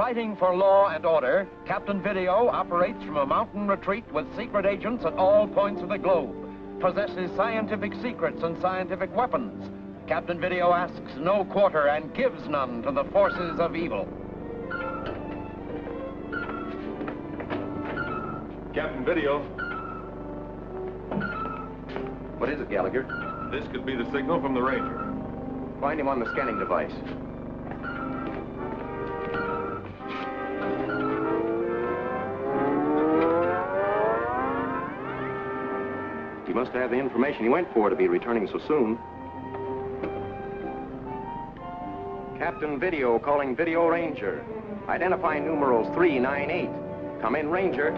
Fighting for law and order, Captain Vídeo operates from a mountain retreat with secret agents at all points of the globe, possesses scientific secrets and scientific weapons. Captain Vídeo asks no quarter and gives none to the forces of evil. Captain Vídeo. What is it, Gallagher? This could be the signal from the Ranger. Find him on the scanning device. He must have the information he went for to be returning so soon. Captain Vídeo calling Ví-deo Ranger. Identifying numerals 398. Come in, Ranger.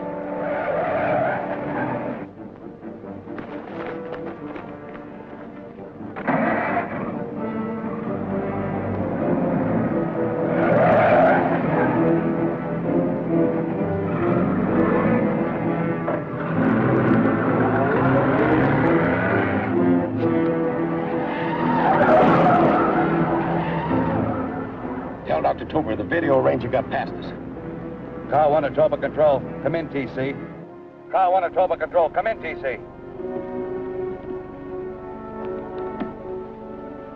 Dr. Tobor, the Ví-deo Ranger got past us. Car 1 Atoma Control, come in, TC. Car 1 Atoma Control, come in, TC.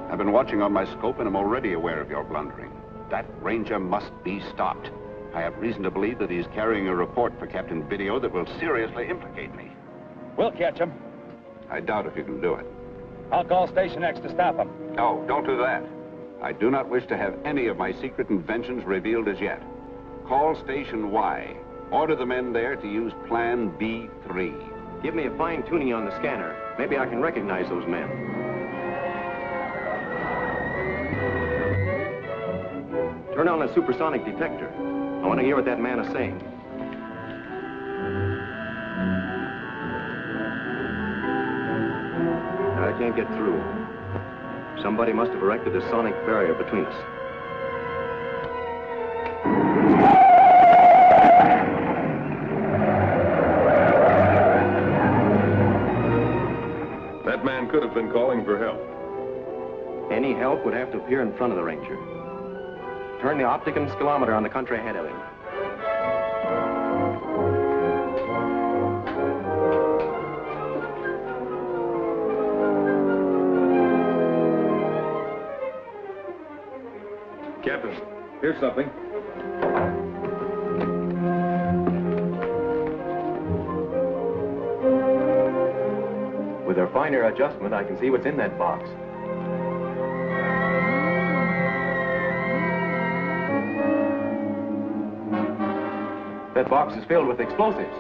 I've been watching on my scope and am already aware of your blundering. That Ranger must be stopped. I have reason to believe that he's carrying a report for Captain Vídeo that will seriously implicate me. We'll catch him. I doubt if you can do it. I'll call Station X to stop him. No, don't do that. I do not wish to have any of my secret inventions revealed as yet. Call Station Y. Order the men there to use Plan B3. Give me a fine-tuning on the scanner. Maybe I can recognize those men. Turn on the supersonic detector. I want to hear what that man is saying. I can't get through. Somebody must have erected a sonic barrier between us. That man could have been calling for help. Any help would have to appear in front of the Ranger. Turn the optic and skilometer on the country ahead of him. Captain, here's something. With a finer adjustment, I can see what's in that box. That box is filled with explosives.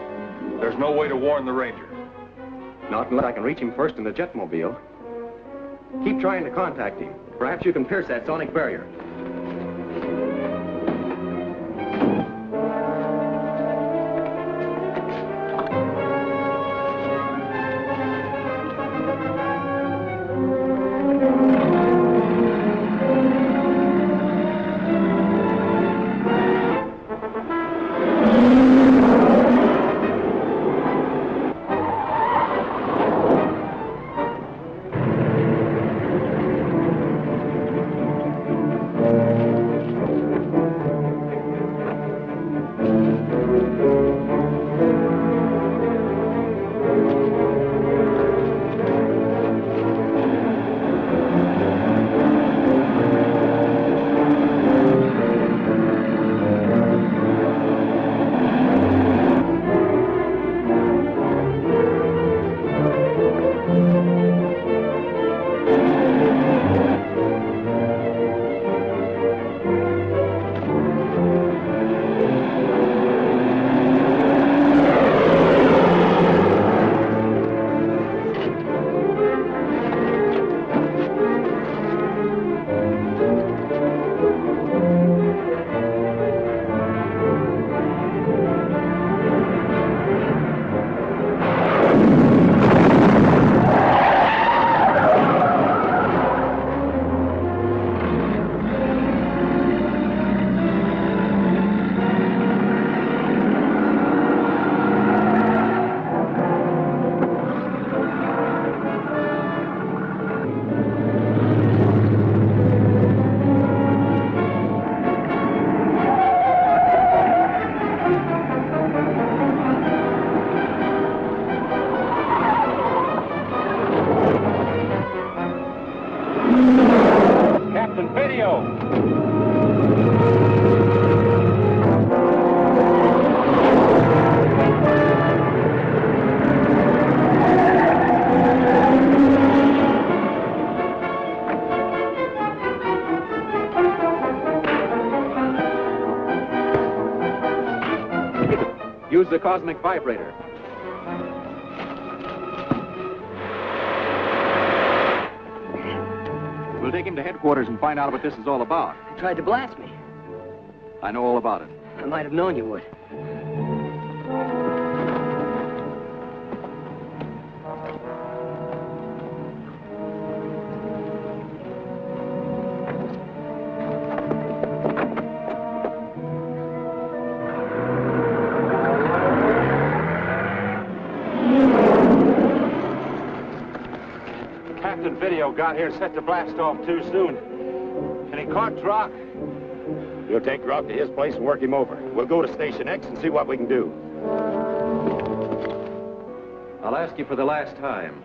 There's no way to warn the Ranger. Not unless I can reach him first in the jetmobile. Keep trying to contact him. Perhaps you can pierce that sonic barrier. Video. Use the cosmic vibrator. We'll take him to headquarters and find out what this is all about. You tried to blast me. I know all about it. I might have known you would. Captain Video got here set to blast off too soon. And he caught Drock. We'll take Roth to his place and work him over. We'll go to Station X and see what we can do. I'll ask you for the last time.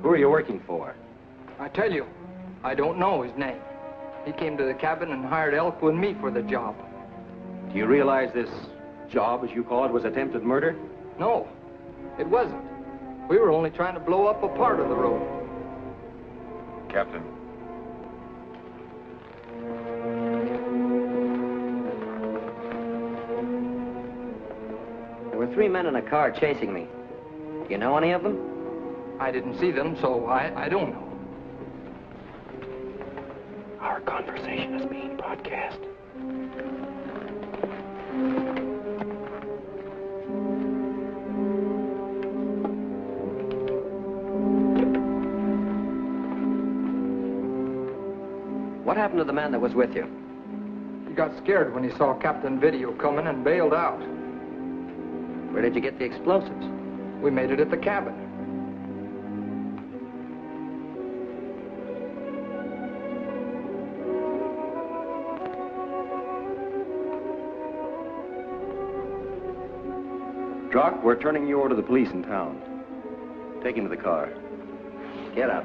Who are you working for? I tell you, I don't know his name. He came to the cabin and hired Elko and me for the job. Do you realize this job, as you call it, was attempted murder? No, it wasn't. We were only trying to blow up a part of the road. Captain. There were 3 men in a car chasing me. Do you know any of them? I didn't see them, so I don't know. Our conversation is being broadcast. What happened to the man that was with you? He got scared when he saw Captain Video coming and bailed out. Where did you get the explosives? We made it at the cabin. Drock, we're turning you over to the police in town. Take him to the car. Get up.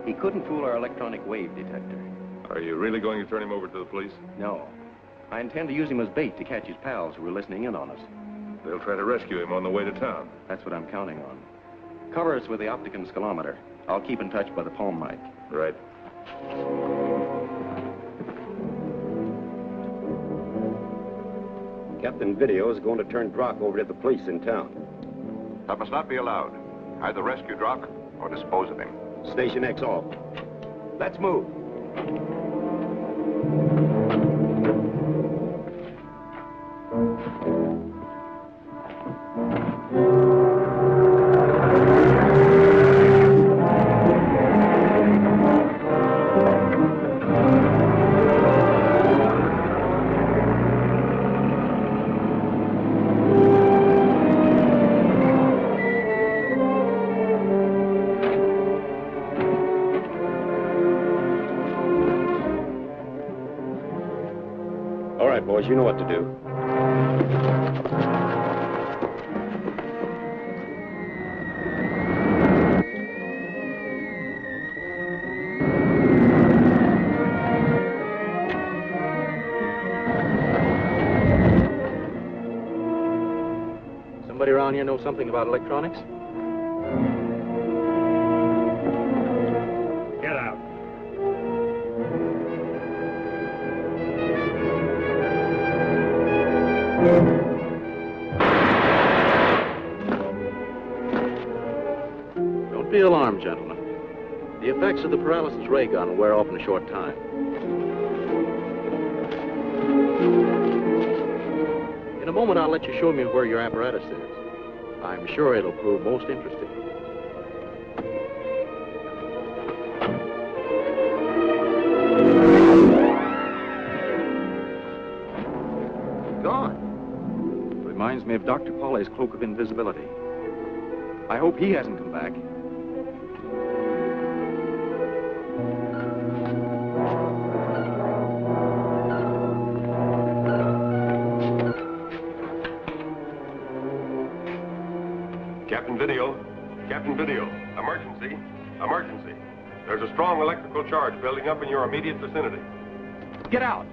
He couldn't fool our electronic wave detector. Are you really going to turn him over to the police? No. I intend to use him as bait to catch his pals who are listening in on us. They'll try to rescue him on the way to town. That's what I'm counting on. Cover us with the opticon scalometer. I'll keep in touch by the palm mic. Right. Captain Video is going to turn Drock over to the police in town. That must not be allowed. Either rescue Drock or dispose of him. Station X off. Let's move. Boys, you know what to do. Somebody around here know something about electronics? Get out. Don't be alarmed, gentlemen. The effects of the paralysis ray gun will wear off in a short time. In a moment, I'll let you show me where your apparatus is. I'm sure it'll prove most interesting. Gone. Reminds me of Dr. Pauly's cloak of invisibility. I hope he hasn't come back. Emergency. Emergency. There's a strong electrical charge building up in your immediate vicinity. Get out!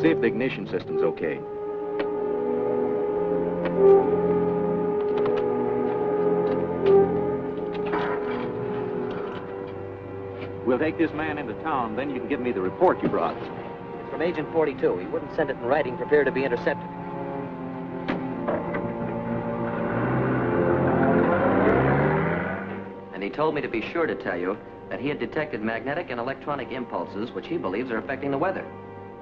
See if the ignition system's okay. We'll take this man into town, then you can give me the report you brought. It's from Agent 42. He wouldn't send it in writing for fear to be intercepted. And he told me to be sure to tell you that he had detected magnetic and electronic impulses which he believes are affecting the weather.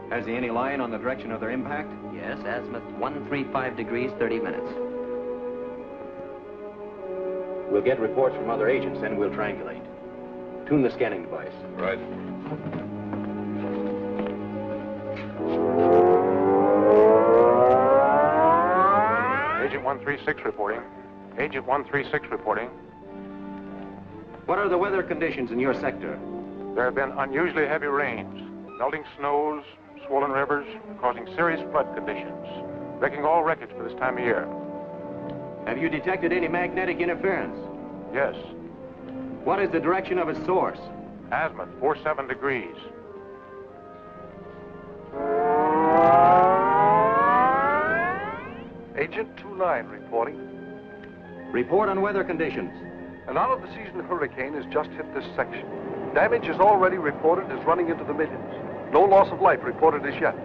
Has he any line on the direction of their impact? Yes, azimuth 135 degrees, 30 minutes. We'll get reports from other agents, then we'll triangulate. Tune the scanning device. Right. Agent 136 reporting. Agent 136 reporting. What are the weather conditions in your sector? There have been unusually heavy rains, melting snows, swollen rivers, causing serious flood conditions, breaking all records for this time of year. Have you detected any magnetic interference? Yes. What is the direction of its source? Azimuth, 47 degrees. Agent 29 reporting. Report on weather conditions. An out-of-the-season hurricane has just hit this section. Damage is already reported as running into the millions. No loss of life reported as yet.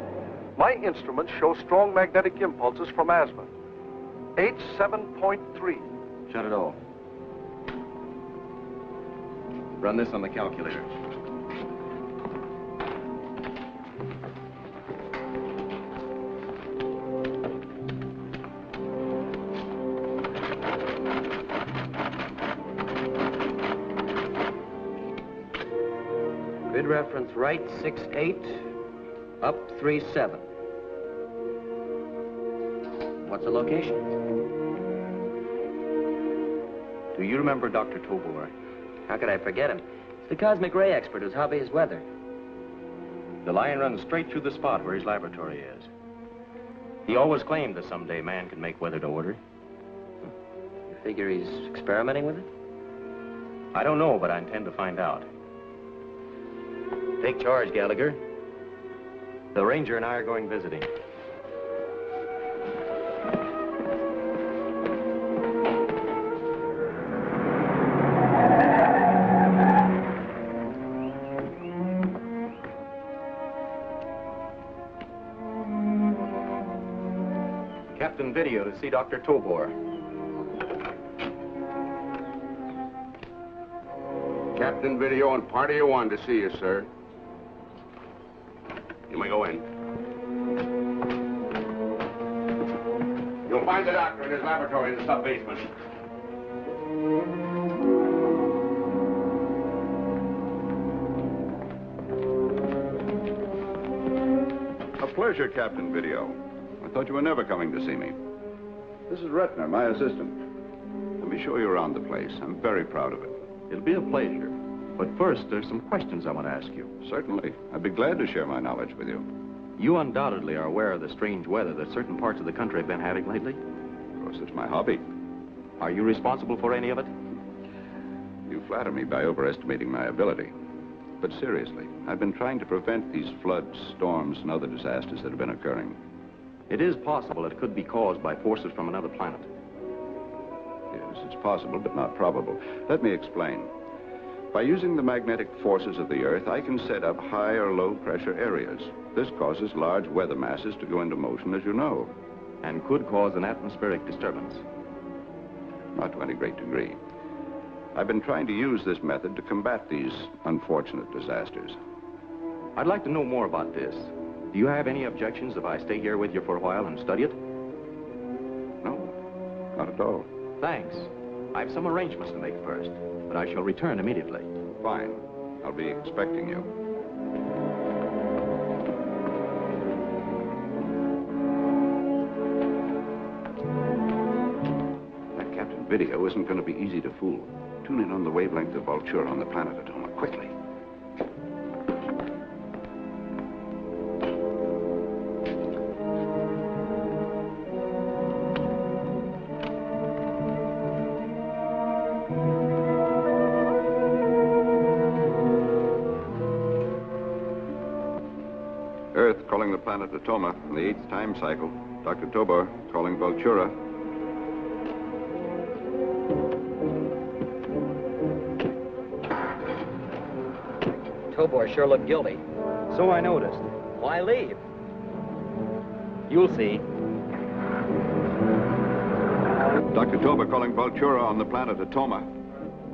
My instruments show strong magnetic impulses from azimuth. H7.3. Shut it off. Run this on the calculator. Grid reference right 68, up 37. What's the location? Do you remember Dr. Tobor? How could I forget him? It's the cosmic ray expert whose hobby is weather. The line runs straight through the spot where his laboratory is. He always claimed that someday man could make weather to order. You figure he's experimenting with it? I don't know, but I intend to find out. Take charge, Gallagher. The Ranger and I are going visiting. Captain Vídeo to see Dr. Tobor. Captain Vídeo and Party of One to see you, sir. You may go in. You'll find the doctor in his laboratory in the sub-basement. A pleasure, Captain Vídeo. I thought you were never coming to see me. This is Retner, my assistant. Let me show you around the place. I'm very proud of it. It'll be a pleasure. But first, there's some questions I want to ask you. Certainly. I'd be glad to share my knowledge with you. You undoubtedly are aware of the strange weather that certain parts of the country have been having lately? Of course, it's my hobby. Are you responsible for any of it? You flatter me by overestimating my ability. But seriously, I've been trying to prevent these floods, storms, and other disasters that have been occurring. It is possible it could be caused by forces from another planet. Yes, it's possible, but not probable. Let me explain. By using the magnetic forces of the Earth, I can set up high or low pressure areas. This causes large weather masses to go into motion, as you know. And could cause an atmospheric disturbance. Not to any great degree. I've been trying to use this method to combat these unfortunate disasters. I'd like to know more about this. Do you have any objections if I stay here with you for a while and study it? No, not at all. Thanks. I've some arrangements to make first, but I shall return immediately. Fine. I'll be expecting you. That Captain Vídeo isn't going to be easy to fool. Tune in on the wavelength of Vultura on the planet Atoma, quickly. Earth calling the planet Atoma in the 8th time cycle. Dr. Tobor calling Vultura. Tobor sure looked guilty. So I noticed. Why leave? You'll see. Dr. Tobor calling Vultura on the planet Atoma.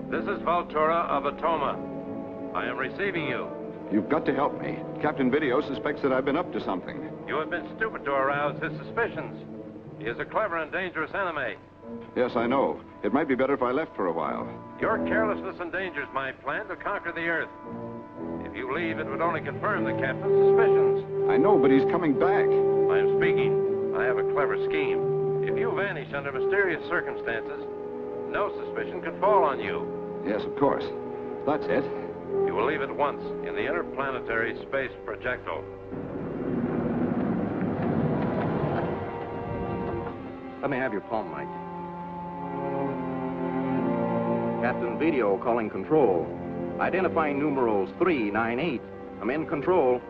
This is Vultura of Atoma. I am receiving you. You've got to help me. Captain Vídeo suspects that I've been up to something. You have been stupid to arouse his suspicions. He is a clever and dangerous enemy. Yes, I know. It might be better if I left for a while. Your carelessness endangers my plan to conquer the Earth. If you leave, it would only confirm the captain's suspicions. I know, but he's coming back. I am speaking. I have a clever scheme. If you vanish under mysterious circumstances, no suspicion can fall on you. Yes, of course. That's it. You will leave at once in the interplanetary space projectile. Let me have your palm mic. Captain Vídeo calling control. Identifying numerals 398. I'm in control.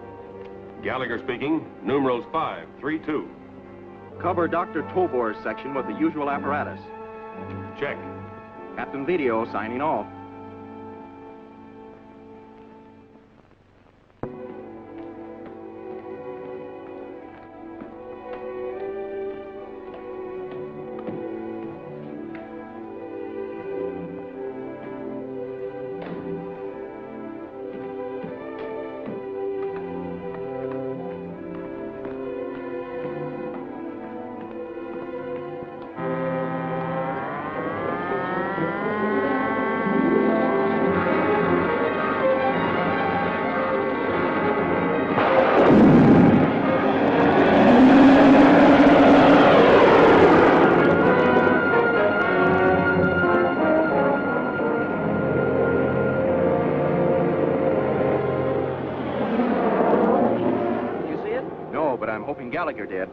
Gallagher speaking. Numerals 532. Cover Dr. Tobor's section with the usual apparatus. Check. Captain Vídeo signing off. Gallagher did.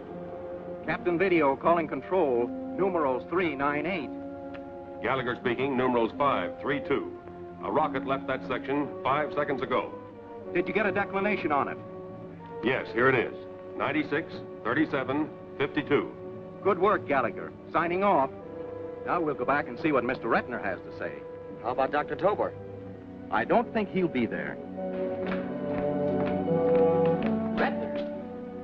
Captain Vídeo calling control, numerals 398. Gallagher speaking, numerals 532. A rocket left that section 5 seconds ago. Did you get a declination on it? Yes, here it is. 96, 37, 52. Good work, Gallagher. Signing off. Now we'll go back and see what Mr. Retner has to say. How about Dr. Tobor? I don't think he'll be there.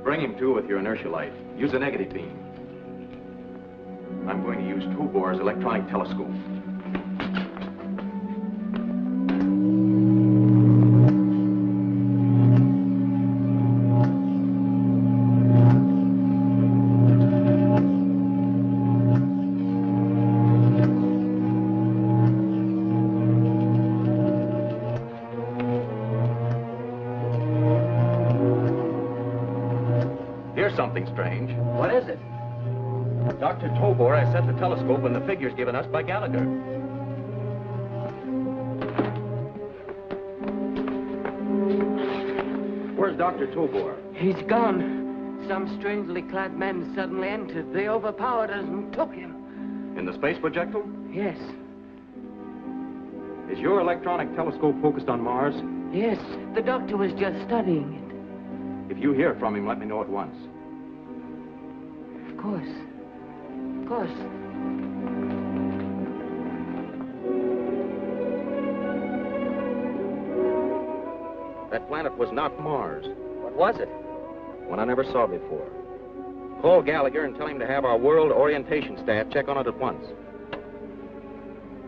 Bring him to with your inertia light. Use a negative beam. I'm going to use Tobor's electronic telescope. Something strange. What is it? Dr. Tobor has set the telescope in the figures given us by Gallagher. Where's Dr. Tobor? He's gone. Some strangely clad men suddenly entered. They overpowered us and took him. In the space projectile? Yes. Is your electronic telescope focused on Mars? Yes. The doctor was just studying it. If you hear from him, let me know at once. Of course. Of course. That planet was not Mars. What was it? One I never saw before. Call Gallagher and tell him to have our world orientation staff check on it at once.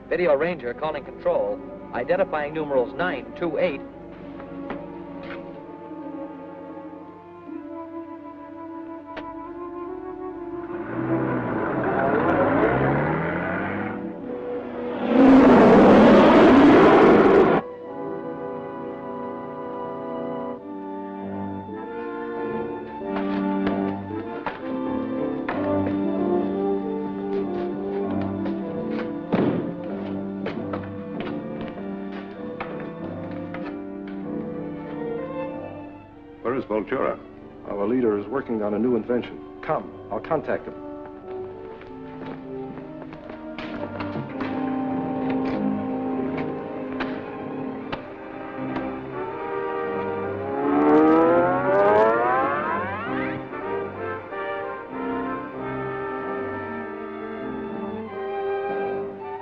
Ví-deo Ranger calling control. Identifying numerals 928. Where is Vultura? Our leader is working on a new invention. Come, I'll contact him.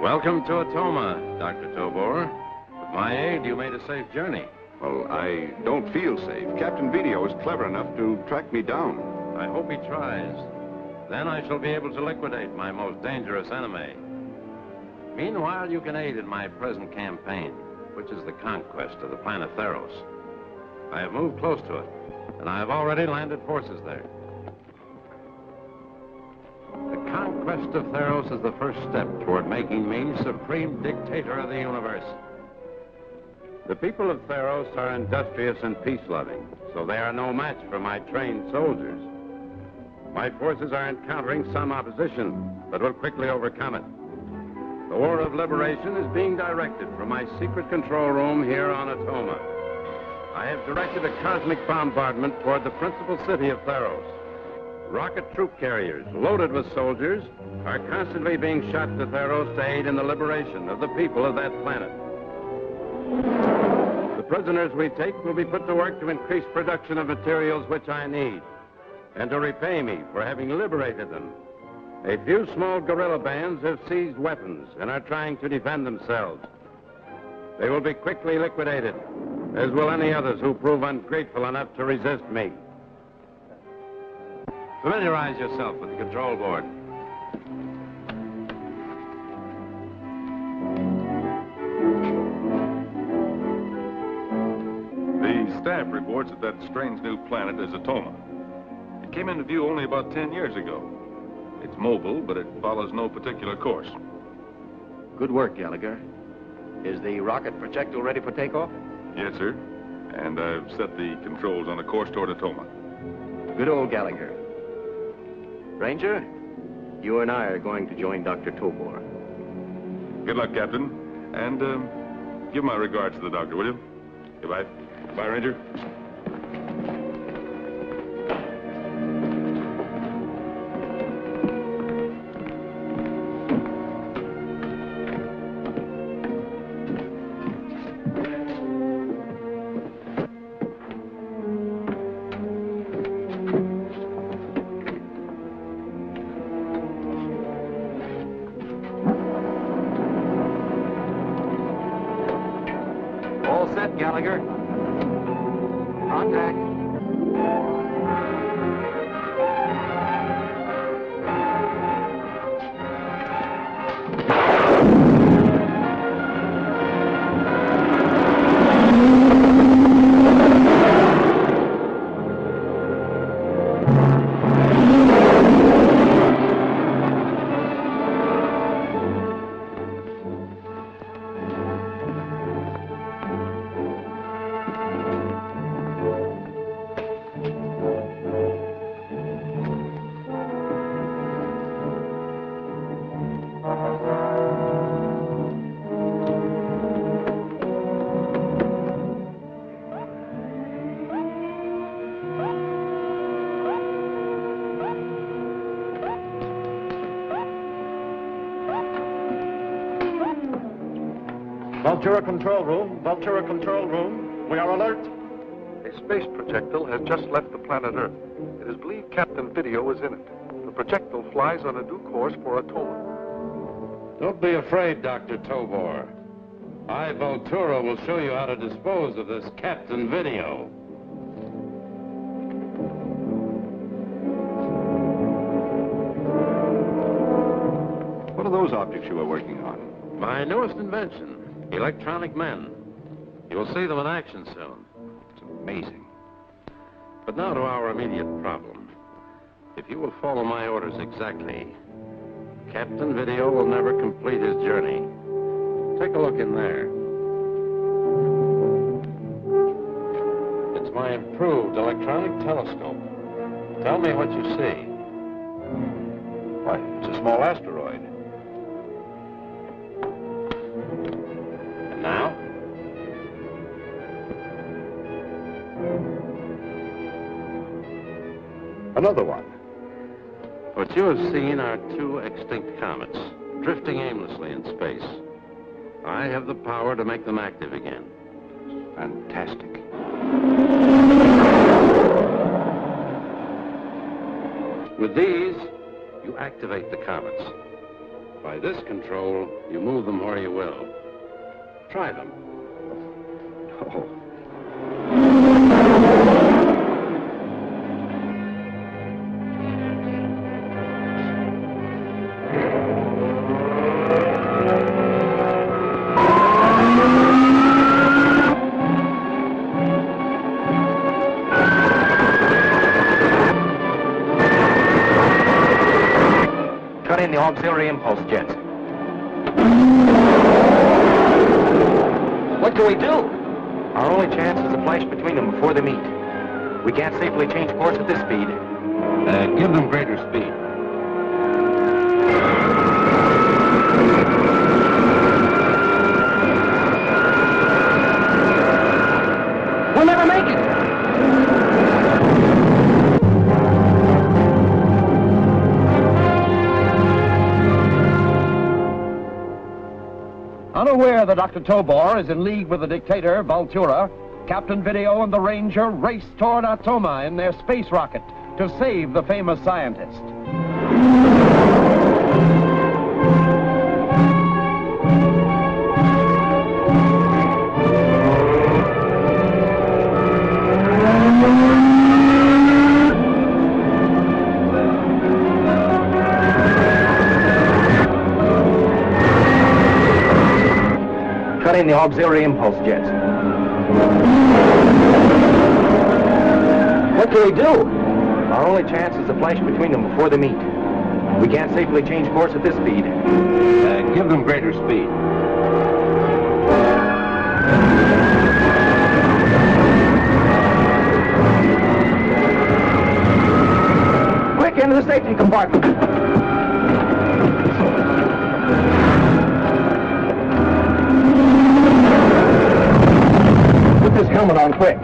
Welcome to Atoma, Dr. Tobor. With my aid, you made a safe journey. Well, I don't feel safe. Captain Vídeo is clever enough to track me down. I hope he tries. Then I shall be able to liquidate my most dangerous enemy. Meanwhile, you can aid in my present campaign, which is the conquest of the planet Theros. I have moved close to it, and I have already landed forces there. The conquest of Theros is the first step toward making me supreme dictator of the universe. The people of Theros are industrious and peace-loving, so they are no match for my trained soldiers. My forces are encountering some opposition, but will quickly overcome it. The war of liberation is being directed from my secret control room here on Atoma. I have directed a cosmic bombardment toward the principal city of Theros. Rocket troop carriers, loaded with soldiers, are constantly being shot to Theros to aid in the liberation of the people of that planet. The prisoners we take will be put to work to increase production of materials which I need, and to repay me for having liberated them. A few small guerrilla bands have seized weapons and are trying to defend themselves. They will be quickly liquidated, as will any others who prove ungrateful enough to resist me. Familiarize yourself with the control board. The staff reports that strange new planet is Atoma. It came into view only about 10 years ago. It's mobile, but it follows no particular course. Good work, Gallagher. Is the rocket projectile ready for takeoff? Yes, sir. And I've set the controls on a course toward Atoma. Good old Gallagher. Ranger, you and I are going to join Dr. Tobor. Good luck, Captain. And give my regards to the doctor, will you? Goodbye. Bye, Ranger. All set, Gallagher. Contact. Vultura control room. Vultura control room. We are alert. A space projectile has just left the planet Earth. It is believed Captain Vídeo is in it. The projectile flies on a due course for Atoma. Don't be afraid, Dr. Tobor. I, Vultura, will show you how to dispose of this Captain Vídeo. What are those objects you are working on? My newest invention, electronic men. You will see them in action soon. It's amazing. But now to our immediate problem. If you will follow my orders exactly, Captain Vídeo will never complete his journey. Take a look in there. It's my improved electronic telescope. Tell me what you see. Why, it's a small asteroid. And now? Another one. What you have seen are two extinct comets, drifting aimlessly in space. I have the power to make them active again. Fantastic. With these, you activate the comets. By this control, you move them where you will. Try them. Oh. Cut in the auxiliary impulse jets. What do we do? Our only chance is to flash between them before they meet. We can't safely change course at this speed. Give them greater speed. We'll never make it. Unaware that Dr. Tobor is in league with the dictator, Vultura, Captain Vídeo and the Ranger race toward Atoma in their space rocket to save the famous scientist. Cut in the auxiliary impulse jets. What do we do? Our only chance is to flash between them before they meet. We can't safely change course at this speed. Give them greater speed. Quick, into the safety compartment. Put this helmet on quick.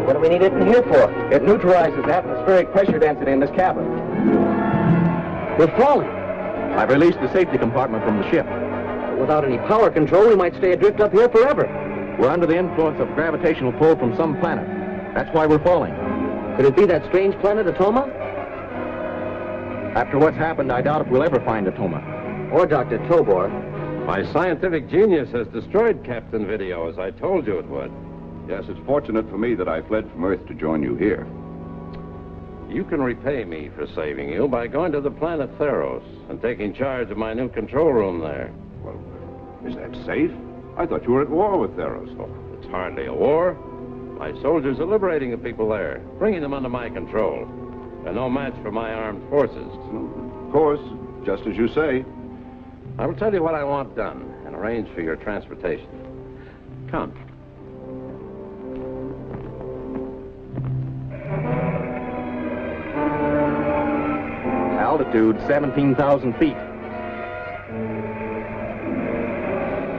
What do we need it in here for? It neutralizes the atmospheric pressure density in this cabin. We're falling. I've released the safety compartment from the ship. Without any power control, we might stay adrift up here forever. We're under the influence of gravitational pull from some planet. That's why we're falling. Could it be that strange planet, Atoma? After what's happened, I doubt if we'll ever find Atoma. Or Dr. Tobor. My scientific genius has destroyed Captain Vídeo, as I told you it would. Yes, it's fortunate for me that I fled from Earth to join you here. You can repay me for saving you by going to the planet Theros and taking charge of my new control room there. Well, is that safe? I thought you were at war with Theros. Oh, it's hardly a war. My soldiers are liberating the people there, bringing them under my control. They're no match for my armed forces. Of course, just as you say. I will tell you what I want done and arrange for your transportation. Come. Altitude 17,000 feet.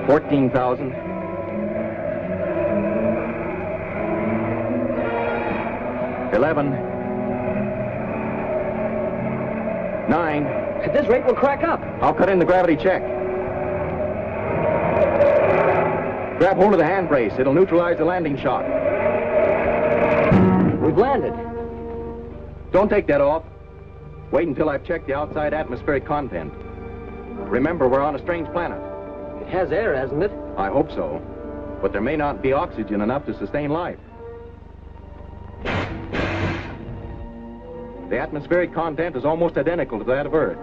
14,000. 11. 9. At this rate, we'll crack up. I'll cut in the gravity check. Grab hold of the hand brace. It'll neutralize the landing shock. We've landed. Don't take that off. Wait until I've checked the outside atmospheric content. Remember, we're on a strange planet. It has air, hasn't it? I hope so. But there may not be oxygen enough to sustain life. The atmospheric content is almost identical to that of Earth.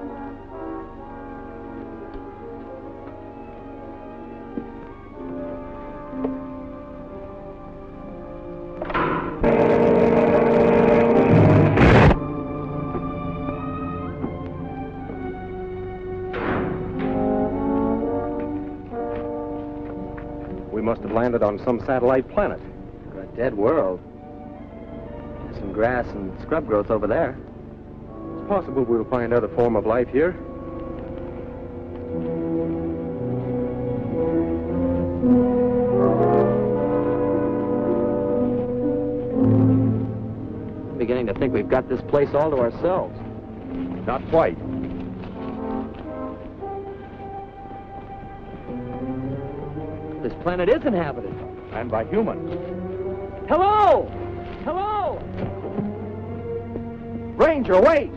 We must have landed on some satellite planet. Or a dead world. There's some grass and scrub growth over there. It's possible we'll find other form of life here. beginning to think we've got this place all to ourselves. Not quite. This planet is inhabited. And by humans. Hello! Hello! Ranger, wait!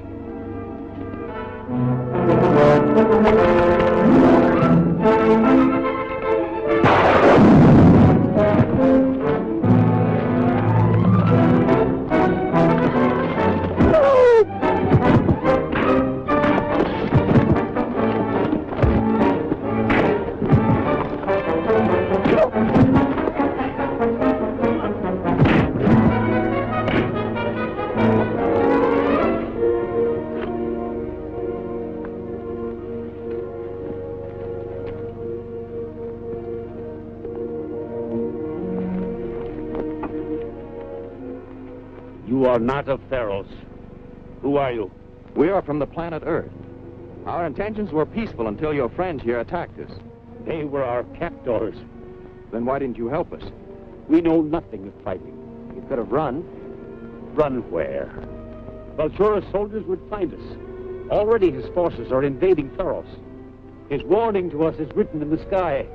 You are not of Theros. Who are you? We are from the planet Earth. Our intentions were peaceful until your friends here attacked us. They were our captors. Then why didn't you help us? We know nothing of fighting. You could have run. Run where? Vultura's soldiers would find us. Already his forces are invading Theros. His warning to us is written in the sky.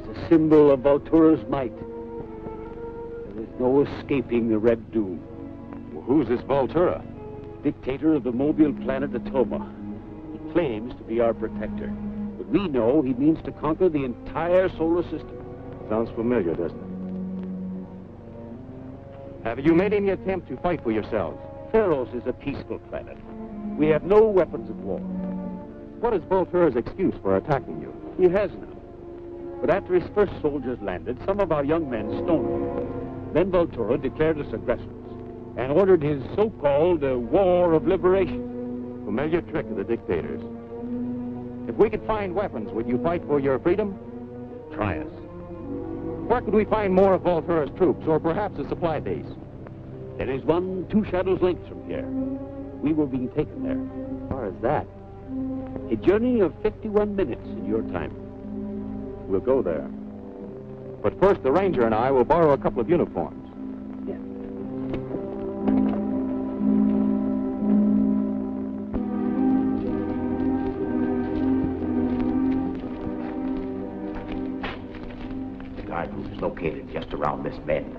It is a symbol of Vultura's might. There is no escaping the Red Doom. Well, who's this Vultura? Dictator of the mobile planet Atoma. He claims to be our protector. But we know he means to conquer the entire solar system. Sounds familiar, doesn't it? Have you made any attempt to fight for yourselves? Theros is a peaceful planet. We have no weapons of war. What is Vultura's excuse for attacking you? He has none. But after his first soldiers landed, some of our young men stoned him. Then Vultura declared us aggressors and ordered his so-called war of liberation. Familiar trick of the dictators. If we could find weapons, would you fight for your freedom? Try us. Where could we find more of Vultura's troops, or perhaps a supply base? There is one 2 shadows lengths from here. We were being taken there. As far as that? A journey of 51 minutes in your time. We'll go there. But first, the Ranger and I will borrow a couple of uniforms. Yeah. The guard room is located just around this bend.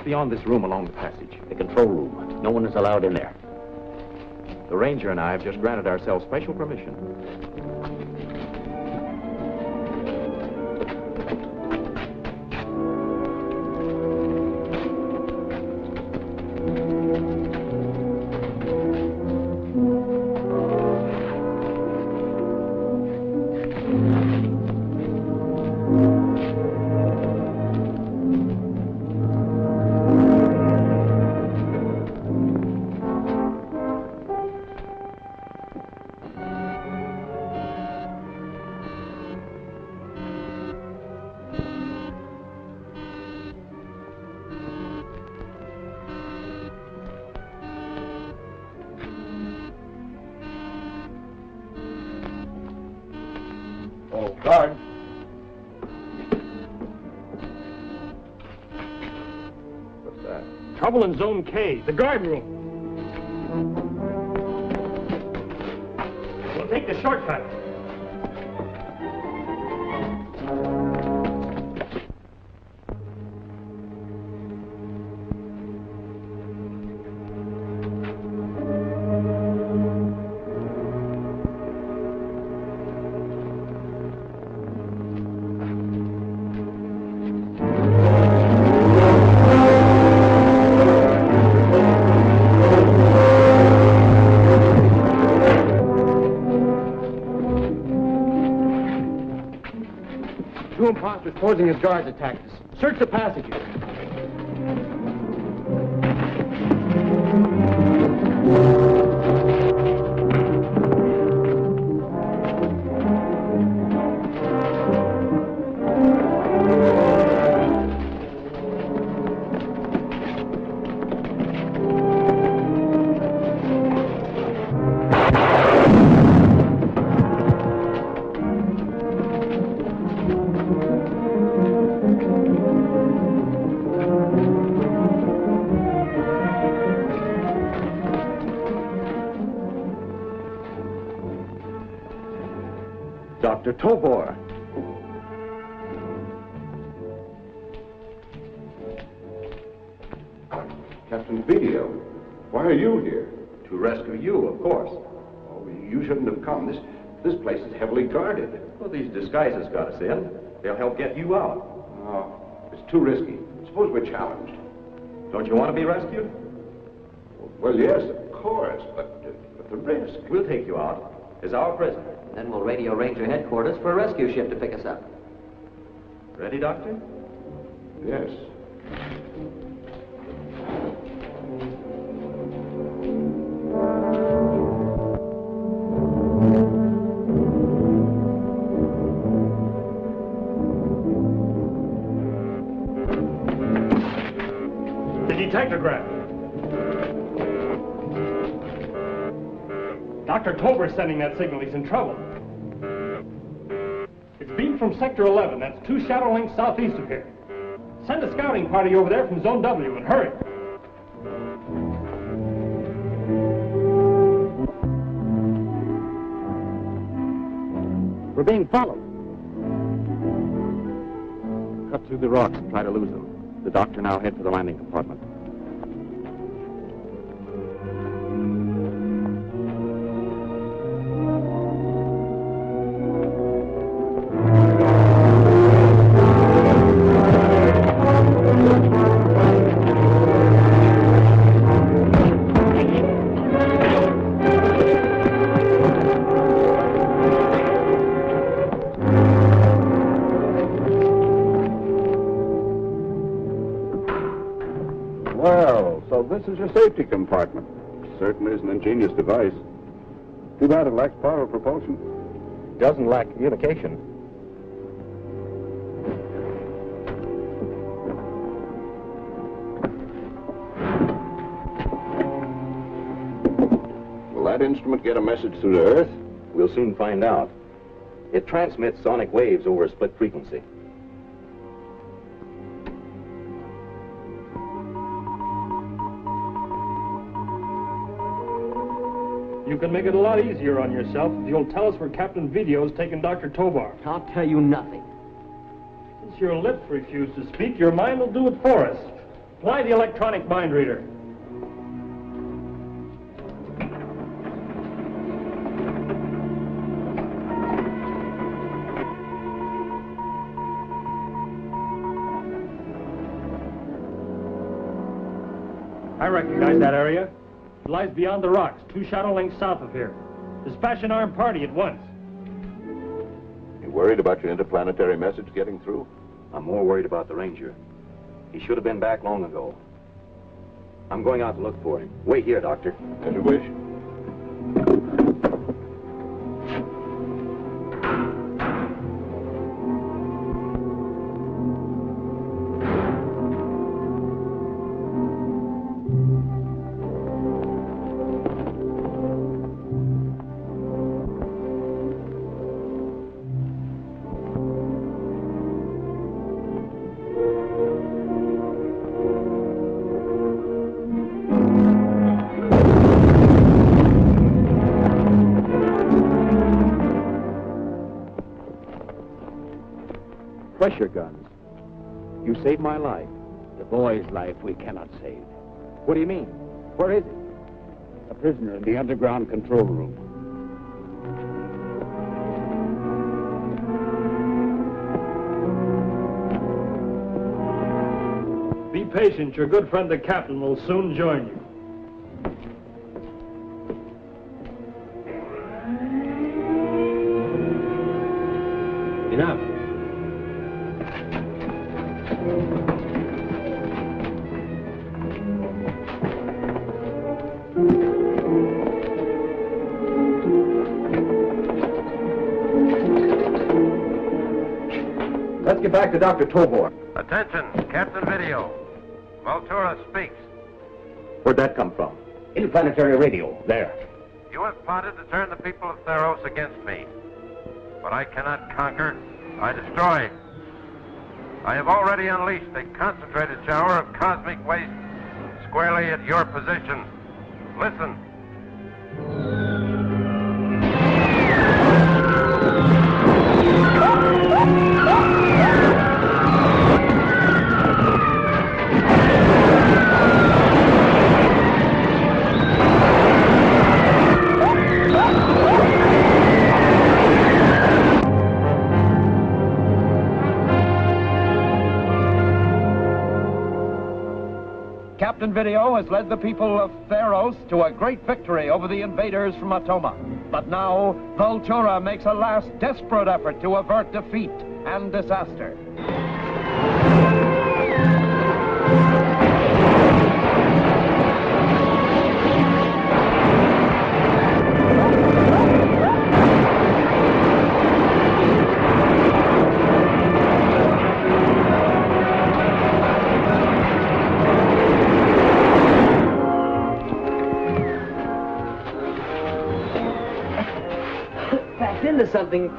Beyond this room along the passage. The control room. No one is allowed in there. The Ranger and I have just granted ourselves special permission. Guard. What's that? Trouble in Zone K, the guard room. We'll take the shortcut. Two imposters posing as guards attacked us. Search the passages. Dr. Tobor. Captain Vídeo, why are you here? To rescue you, of course. Oh, you shouldn't have come. This place is heavily guarded. Well, these disguises got us in. They'll help get you out. Oh, it's too risky. Suppose we're challenged. Don't you want to be rescued? Well, yes, of course, but the risk. We'll take you out as our prisoner. Then we'll radio Ranger headquarters for a rescue ship to pick us up. Ready, Doctor? Yes. The detectograph. Dr. Tober's sending that signal. He's in trouble. It's beamed from Sector 11. That's 2 shadow lengths southeast of here. Send a scouting party over there from Zone W and hurry. We're being followed. Cut through the rocks and try to lose them. The doctor now head for the landing compartment. This is your safety compartment. Certainly is an ingenious device. Too bad it lacks power of propulsion. Doesn't lack communication. Will that instrument get a message through to Earth? We'll soon find out. It transmits sonic waves over a split frequency. You can make it a lot easier on yourself if you'll tell us where Captain Vídeo's taken Dr. Tobor. I'll tell you nothing. Since your lips refuse to speak, your mind will do it for us. Apply the electronic mind reader. I recognize that area. It lies beyond the rocks, 2 shadow lengths south of here. Dispatch an armed party at once. You worried about your interplanetary message getting through? I'm more worried about the Ranger. He should have been back long ago. I'm going out to look for him. Wait here, Doctor. As you wish. Pressure guns. You saved my life. The boy's life we cannot save. What do you mean? Where is it? A prisoner in the underground control room. Be patient. Your good friend the captain will soon join you. Enough. Let's get back to Dr. Tobor. Attention, Captain Vídeo. Vultura speaks. Where'd that come from? Interplanetary radio. There. You have plotted to turn the people of Theros against me. But I cannot conquer. I destroy. I have already unleashed a concentrated shower of cosmic waste squarely at your position. Listen. Captain Vídeo has led the people of Theros to a great victory over the invaders from Atoma. But now, Vultura makes a last desperate effort to avert defeat and disaster. Into something,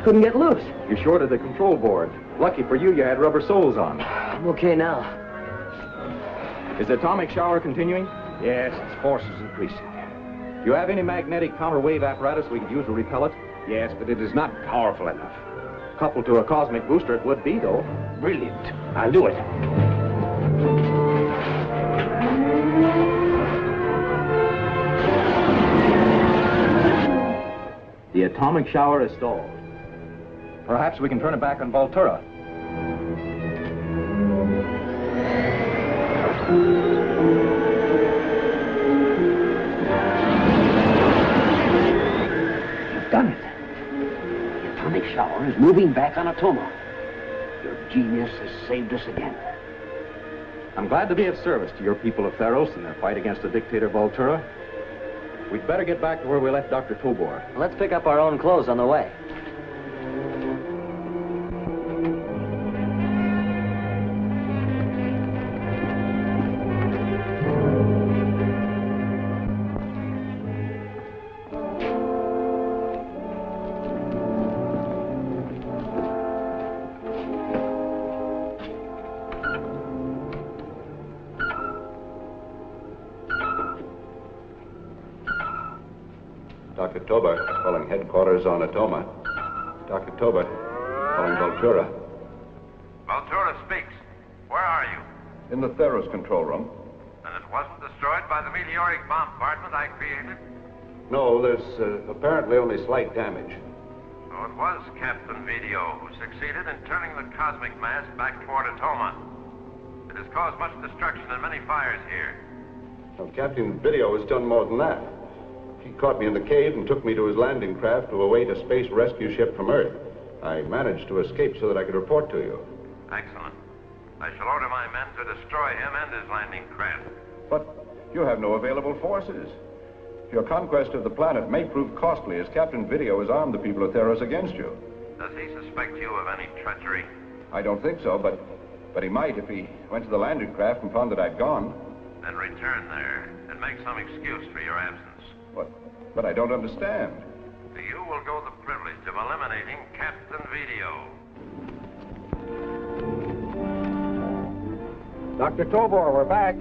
couldn't get loose. You shorted the control board. Lucky for you, you had rubber soles on. I'm okay now. Is the atomic shower continuing? Yes, its force is increasing. Do you have any magnetic counterwave apparatus we could use to repel it? Yes, but it is not powerful enough. Coupled to a cosmic booster, it would be, though. Brilliant. I'll do it. The atomic shower is stalled. Perhaps we can turn it back on Vultura. You've done it. The atomic shower is moving back on Atoma. Your genius has saved us again. I'm glad to be of service to your people of Theros in their fight against the dictator Vultura. We'd better get back to where we left Dr. Tobor. Let's pick up our own clothes on the way. Dr. Tobor, calling headquarters on Atoma. Dr. Tobor, calling Vultura. Vultura speaks. Where are you? In the Theros control room. And it wasn't destroyed by the meteoric bombardment I created? No, there's apparently only slight damage. So it was Captain Vídeo who succeeded in turning the cosmic mass back toward Atoma. It has caused much destruction and many fires here. Well, Captain Vídeo has done more than that. He caught me in the cave and took me to his landing craft to await a space rescue ship from Earth. I managed to escape so that I could report to you. Excellent. I shall order my men to destroy him and his landing craft. But you have no available forces. Your conquest of the planet may prove costly, as Captain Vídeo has armed the people of Theros against you. Does he suspect you of any treachery? I don't think so, but he might if he went to the landing craft and found that I'd gone. Then return there and make some excuse for your absence. But I don't understand. To you will go the privilege of eliminating Captain Vídeo. Dr. Tobor, we're back.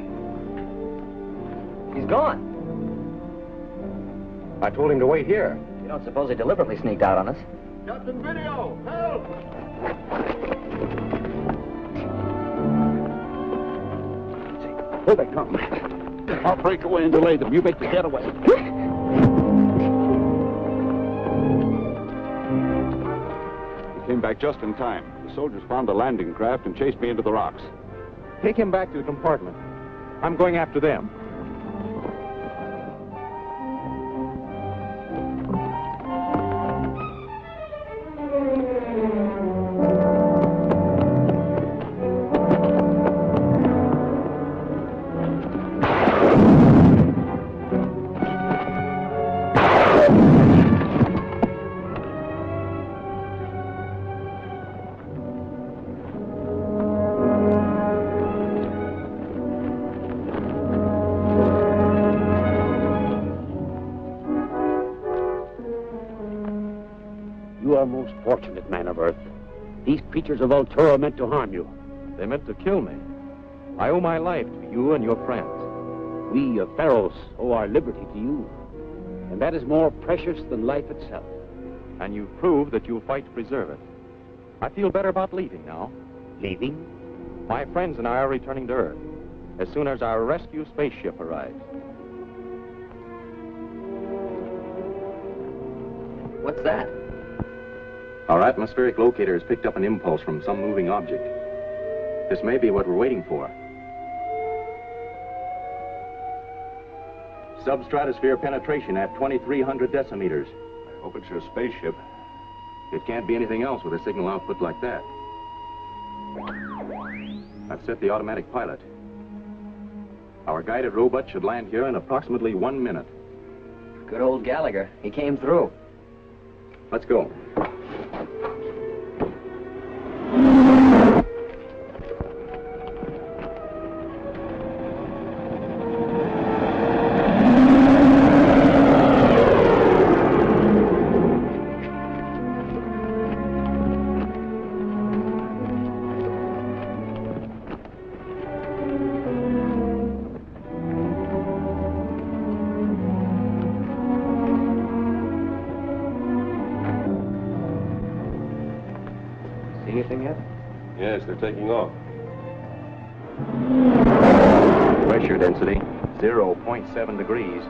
He's gone. I told him to wait here. You don't suppose he deliberately sneaked out on us? Captain Vídeo, help! Here they come. I'll break away and delay them. You make the getaway. He came back just in time. The soldiers found the landing craft and chased me into the rocks. Take him back to the compartment. I'm going after them. You are most fortunate, man of Earth. These creatures of Vultura meant to harm you. They meant to kill me. I owe my life to you and your friends. We of Theros owe our liberty to you. And that is more precious than life itself. And you've proved that you'll fight to preserve it. I feel better about leaving now. Leaving? My friends and I are returning to Earth as soon as our rescue spaceship arrives. What's that? Our atmospheric locator has picked up an impulse from some moving object. This may be what we're waiting for. Substratosphere penetration at 2,300 decimeters. I hope it's your spaceship. It can't be anything else with a signal output like that. I've set the automatic pilot. Our guided robot should land here in approximately 1 minute. Good old Gallagher. He came through. Let's go. Anything yet? Yes, they're taking off. Pressure density, 0.7 degrees.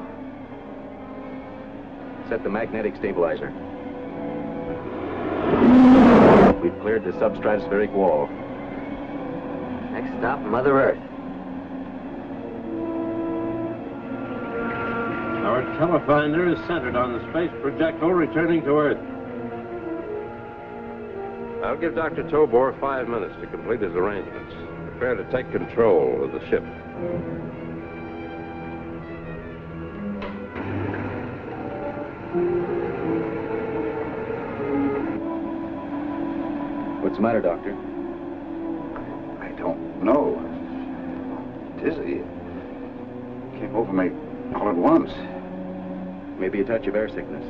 Set the magnetic stabilizer. We've cleared the substratospheric wall. Next stop, Mother Earth. Our telefinder is centered on the space projectile returning to Earth. I'll give Dr. Tobor 5 minutes to complete his arrangements. Prepare to take control of the ship. What's the matter, Doctor? I don't know. Dizzy. Came over me all at once. Maybe a touch of air sickness.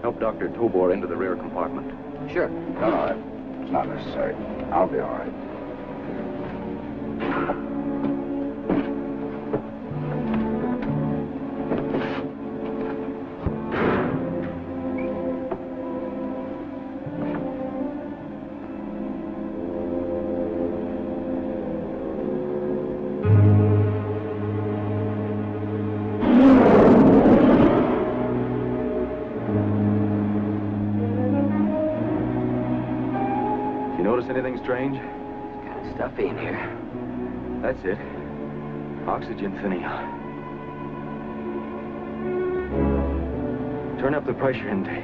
Help Dr. Tobor into the rear compartment. Sure. No, it's not necessary. I'll be all right. Anything strange? It's kind of stuffy in here. That's it. Oxygen thinning out. Turn up the pressure intake.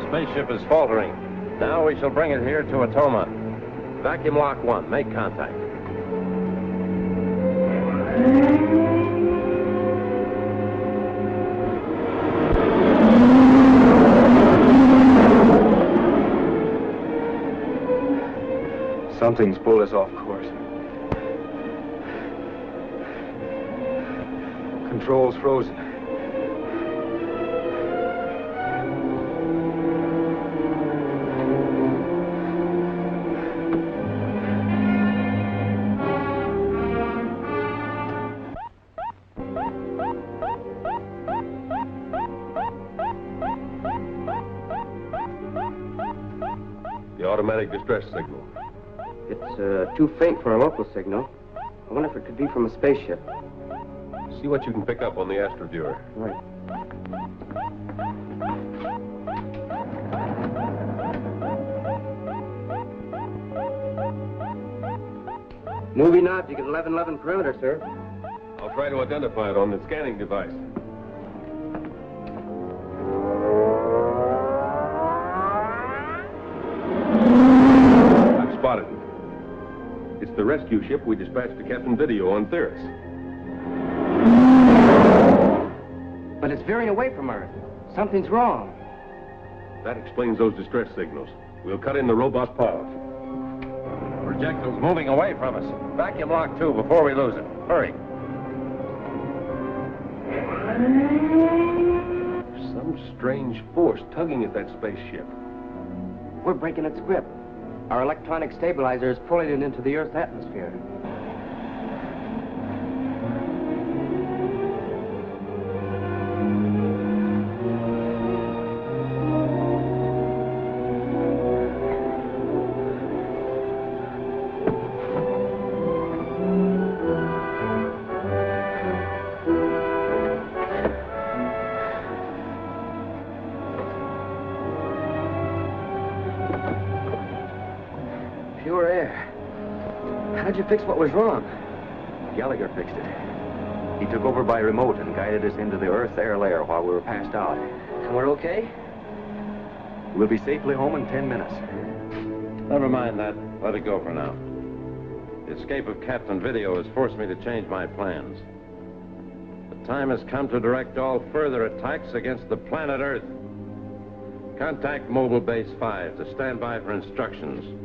The spaceship is faltering. Now we shall bring it here to Atoma. Vacuum lock 1. Make contact. Something's pulled us off course. Controls frozen. Automatic distress signal. It's too faint for a local signal. I wonder if it could be from a spaceship. See what you can pick up on the astroviewer. Right. Moving object at 1111 perimeter, sir. I'll try to identify it on the scanning device. Spotted it. It's the rescue ship we dispatched to Captain Vídeo on Theros. But it's veering away from Earth. Something's wrong. That explains those distress signals. We'll cut in the robot's power. Projectile's moving away from us. Vacuum lock, too, before we lose it. Hurry. Some strange force tugging at that spaceship. We're breaking its grip. Our electronic stabilizer is pulling it into the Earth's atmosphere. Pure air. How'd you fix what was wrong? Gallagher fixed it. He took over by remote and guided us into the Earth's air layer while we were passed out. And we're okay? We'll be safely home in 10 minutes. Never mind that. Let it go for now. The escape of Captain Vídeo has forced me to change my plans. The time has come to direct all further attacks against the planet Earth. Contact Mobile Base 5 to stand by for instructions.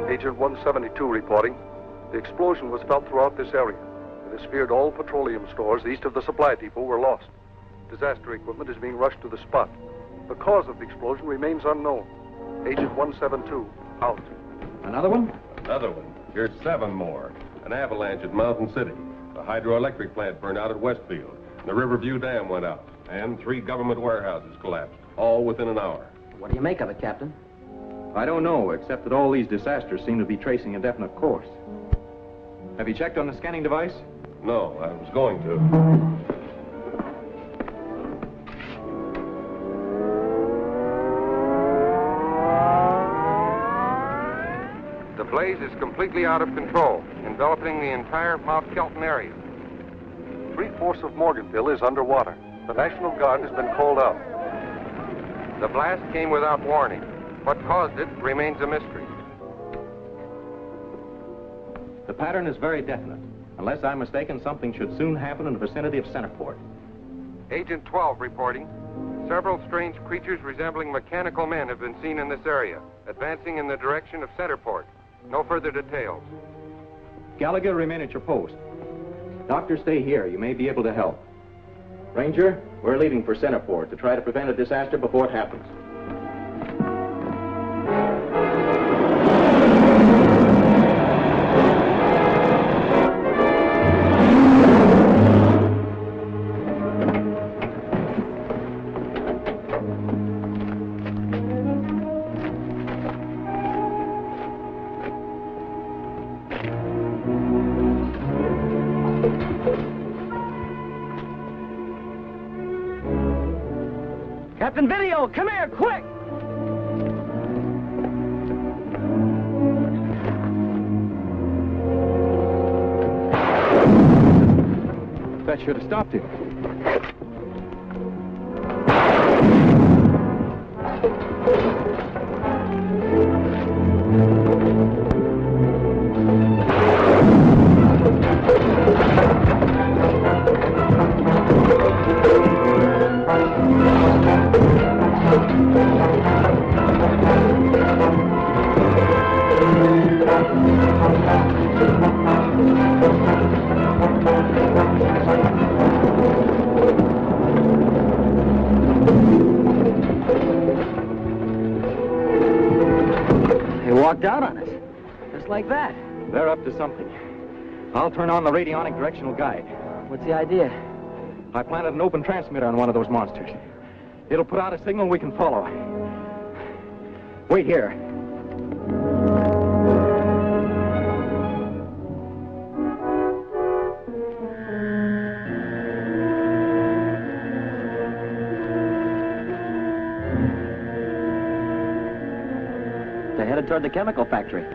Agent 172 reporting. The explosion was felt throughout this area. It has feared all petroleum stores east of the supply depot were lost. Disaster equipment is being rushed to the spot. The cause of the explosion remains unknown. Agent 172, out. Another one? Another one. Here's 7 more. An avalanche at Mountain City. A hydroelectric plant burned out at Westfield. The Riverview Dam went out. And 3 government warehouses collapsed. All within an hour. What do you make of it, Captain? I don't know, except that all these disasters seem to be tracing a definite course. Have you checked on the scanning device? No, I was going to. The blaze is completely out of control, enveloping the entire Mount Kelton area. 3/4 of Morganville is underwater. The National Guard has been called out. The blast came without warning. What caused it remains a mystery. The pattern is very definite. Unless I'm mistaken, something should soon happen in the vicinity of Centerport. Agent 12 reporting. Several strange creatures resembling mechanical men have been seen in this area, advancing in the direction of Centerport. No further details. Gallagher, remain at your post. Doctor, stay here. You may be able to help. Ranger, we're leaving for Centerport to try to prevent a disaster before it happens. Captain Vídeo, come here, quick! That should have stopped him. They walked out on us. Just like that. They're up to something. I'll turn on the radionic directional guide. What's the idea? I planted an open transmitter on one of those monsters. It'll put out a signal we can follow. Wait here. headed toward the chemical factory.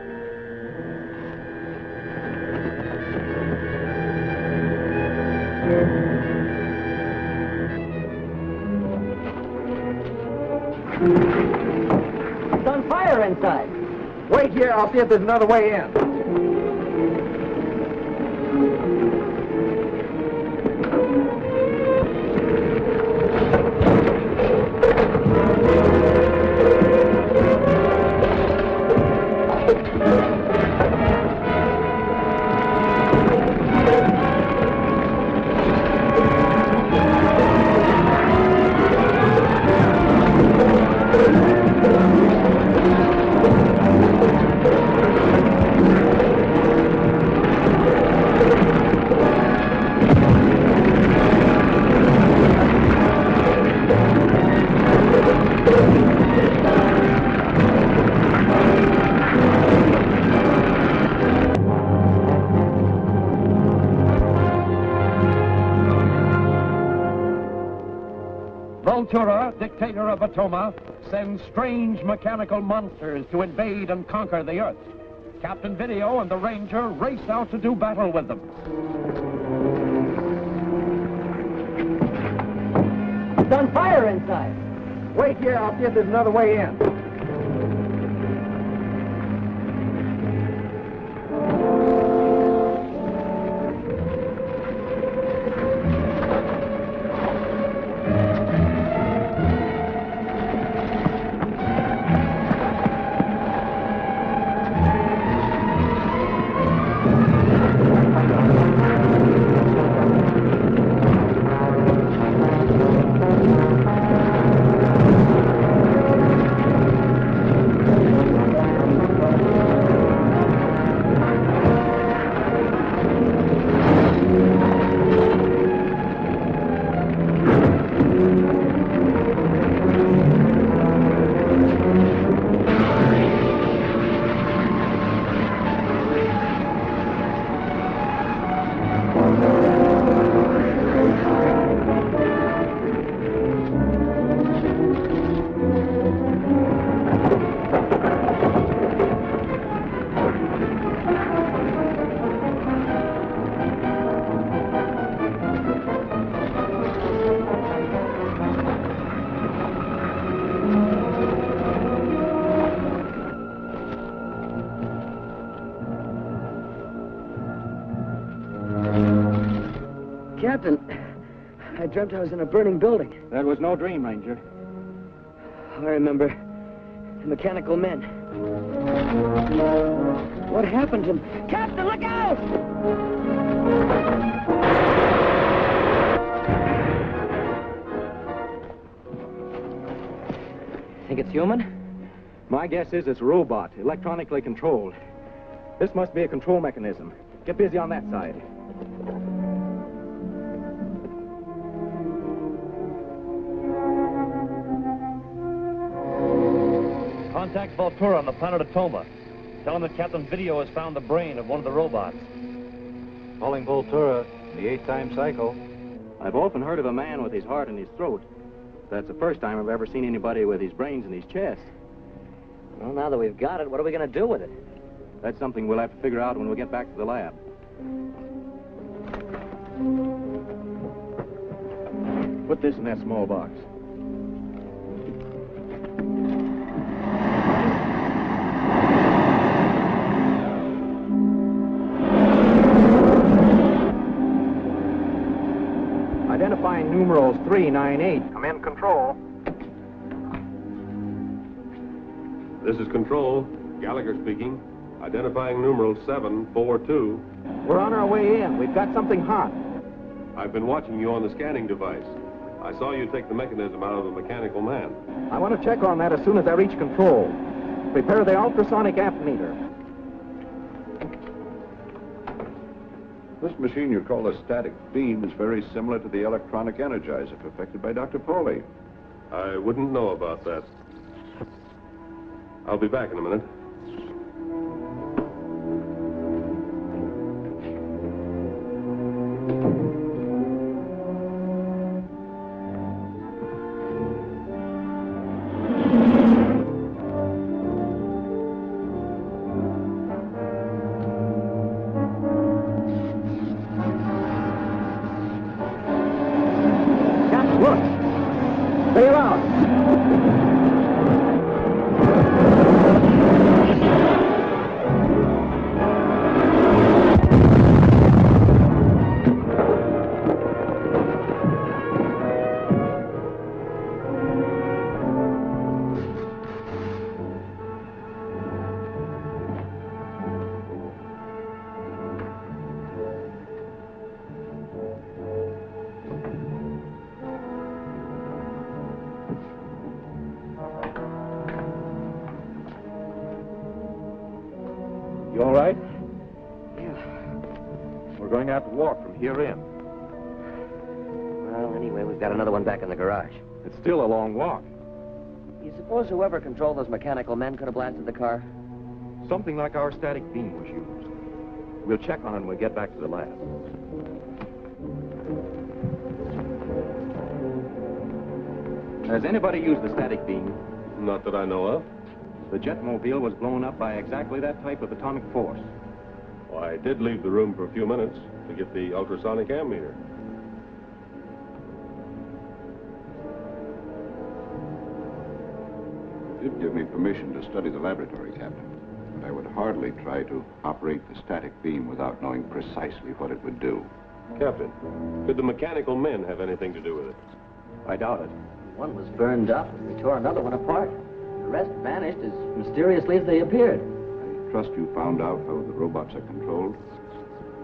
It's on fire inside. Wait here, I'll see if there's another way in. Vultura, dictator of Atoma, sends strange mechanical monsters to invade and conquer the Earth. Captain Vídeo and the Ranger race out to do battle with them. It's on fire inside. Wait here, I'll see if there's another way in. Captain, I dreamt I was in a burning building. That was no dream, Ranger. I remember the mechanical men. What happened to them? Captain, look out! Think it's human? My guess is it's a robot, electronically controlled. This must be a control mechanism. Get busy on that side. Contact Vultura on the planet Atoma. Tell him that Captain Vídeo has found the brain of one of the robots. Calling Vultura, the 8th time cycle. I've often heard of a man with his heart in his throat. That's the first time I've ever seen anybody with his brains in his chest. Well, now that we've got it, what are we going to do with it? That's something we'll have to figure out when we get back to the lab. Put this in that small box. Identifying numerals 398. Come in, Control. This is Control. Gallagher speaking. Identifying numeral 742. We're on our way in. We've got something hot. I've been watching you on the scanning device. I saw you take the mechanism out of the mechanical man. I want to check on that as soon as I reach Control. Prepare the ultrasonic amp-meter. This machine you call a static beam is very similar to the electronic energizer perfected by Dr. Pauly. I wouldn't know about that. I'll be back in a minute. You all right? Yeah. We're going to have to walk from here in. Well, anyway, we've got another one back in the garage. It's still a long walk. You suppose whoever controlled those mechanical men could have blasted the car? Something like our static beam was used. We'll check on it when we get back to the lab. Has anybody used the static beam? Not that I know of. The jetmobile was blown up by exactly that type of atomic force. Well, I did leave the room for a few minutes to get the ultrasonic ammeter. You did give me permission to study the laboratory, Captain. But I would hardly try to operate the static beam without knowing precisely what it would do. Captain, could the mechanical men have anything to do with it? I doubt it. One was burned up, and we tore another one apart. The rest vanished as mysteriously as they appeared. I trust you found out how the robots are controlled.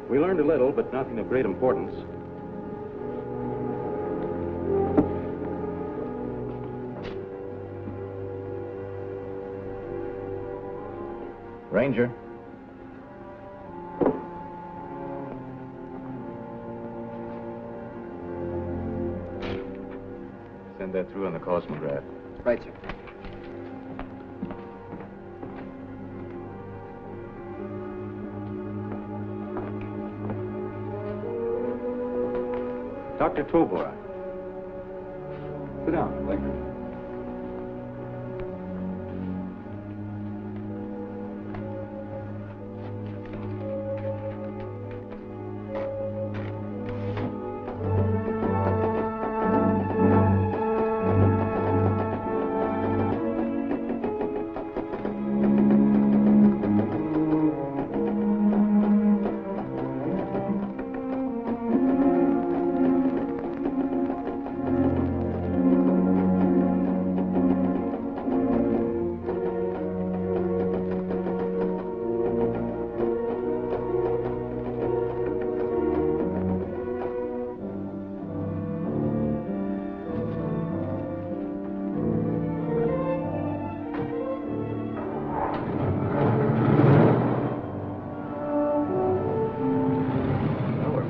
We learned a little, but nothing of great importance. Ranger. Send that through on the cosmograph. Right, sir. Dr. Tobor. Sit down. Thank you.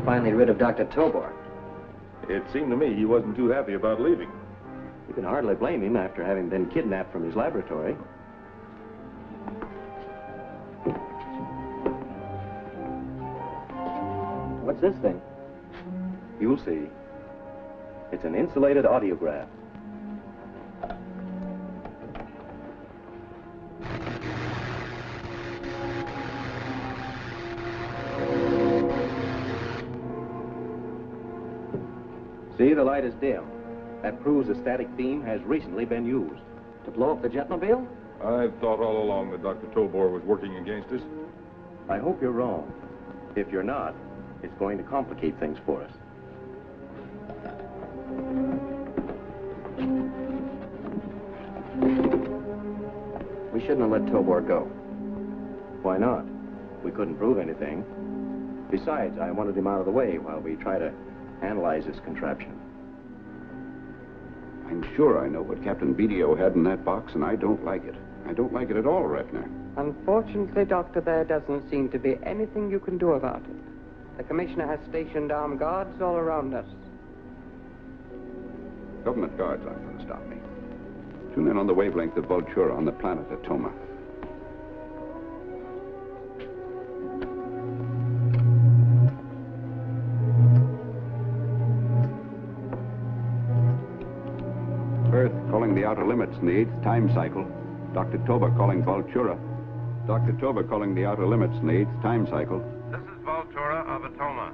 Finally rid of Dr. Tobor. It seemed to me he wasn't too happy about leaving. You can hardly blame him after having been kidnapped from his laboratory. What's this thing? You'll see. It's an insulated audiograph. See, the light is dim. That proves the static beam has recently been used. To blow up the jetmobile? I've thought all along that Dr. Tobor was working against us. I hope you're wrong. If you're not, it's going to complicate things for us. We shouldn't have let Tobor go. Why not? We couldn't prove anything. Besides, I wanted him out of the way while we try to analyze this contraption. I'm sure I know what Captain Vídeo had in that box, and I don't like it. I don't like it at all, Retner. Unfortunately, Doctor, there doesn't seem to be anything you can do about it. The Commissioner has stationed armed guards all around us. Government guards aren't going to stop me. Tune in on the wavelength of Vultura on the planet Atoma. Earth calling the outer limits in the 8th time cycle. Dr. Tobor calling Vultura. Dr. Tobor calling the outer limits in the 8th time cycle. This is Vultura of Atoma.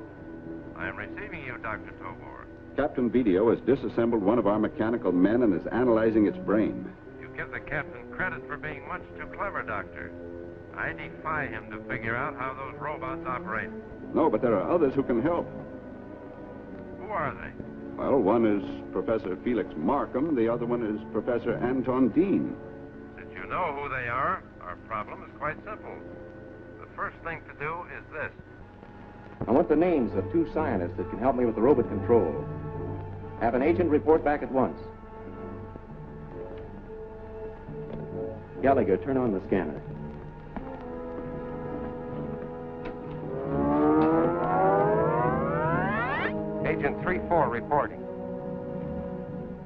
I am receiving you, Dr. Tobor. Captain Vídeo has disassembled one of our mechanical men and is analyzing its brain. You give the captain credit for being much too clever, Doctor. I defy him to figure out how those robots operate. No, but there are others who can help. Who are they? Well, one is Professor Felix Markham, the other one is Professor Anton Dean. Since you know who they are, our problem is quite simple. The first thing to do is this. I want the names of 2 scientists that can help me with the robot control. Have an agent report back at once. Gallagher, turn on the scanner. 3-4 reporting.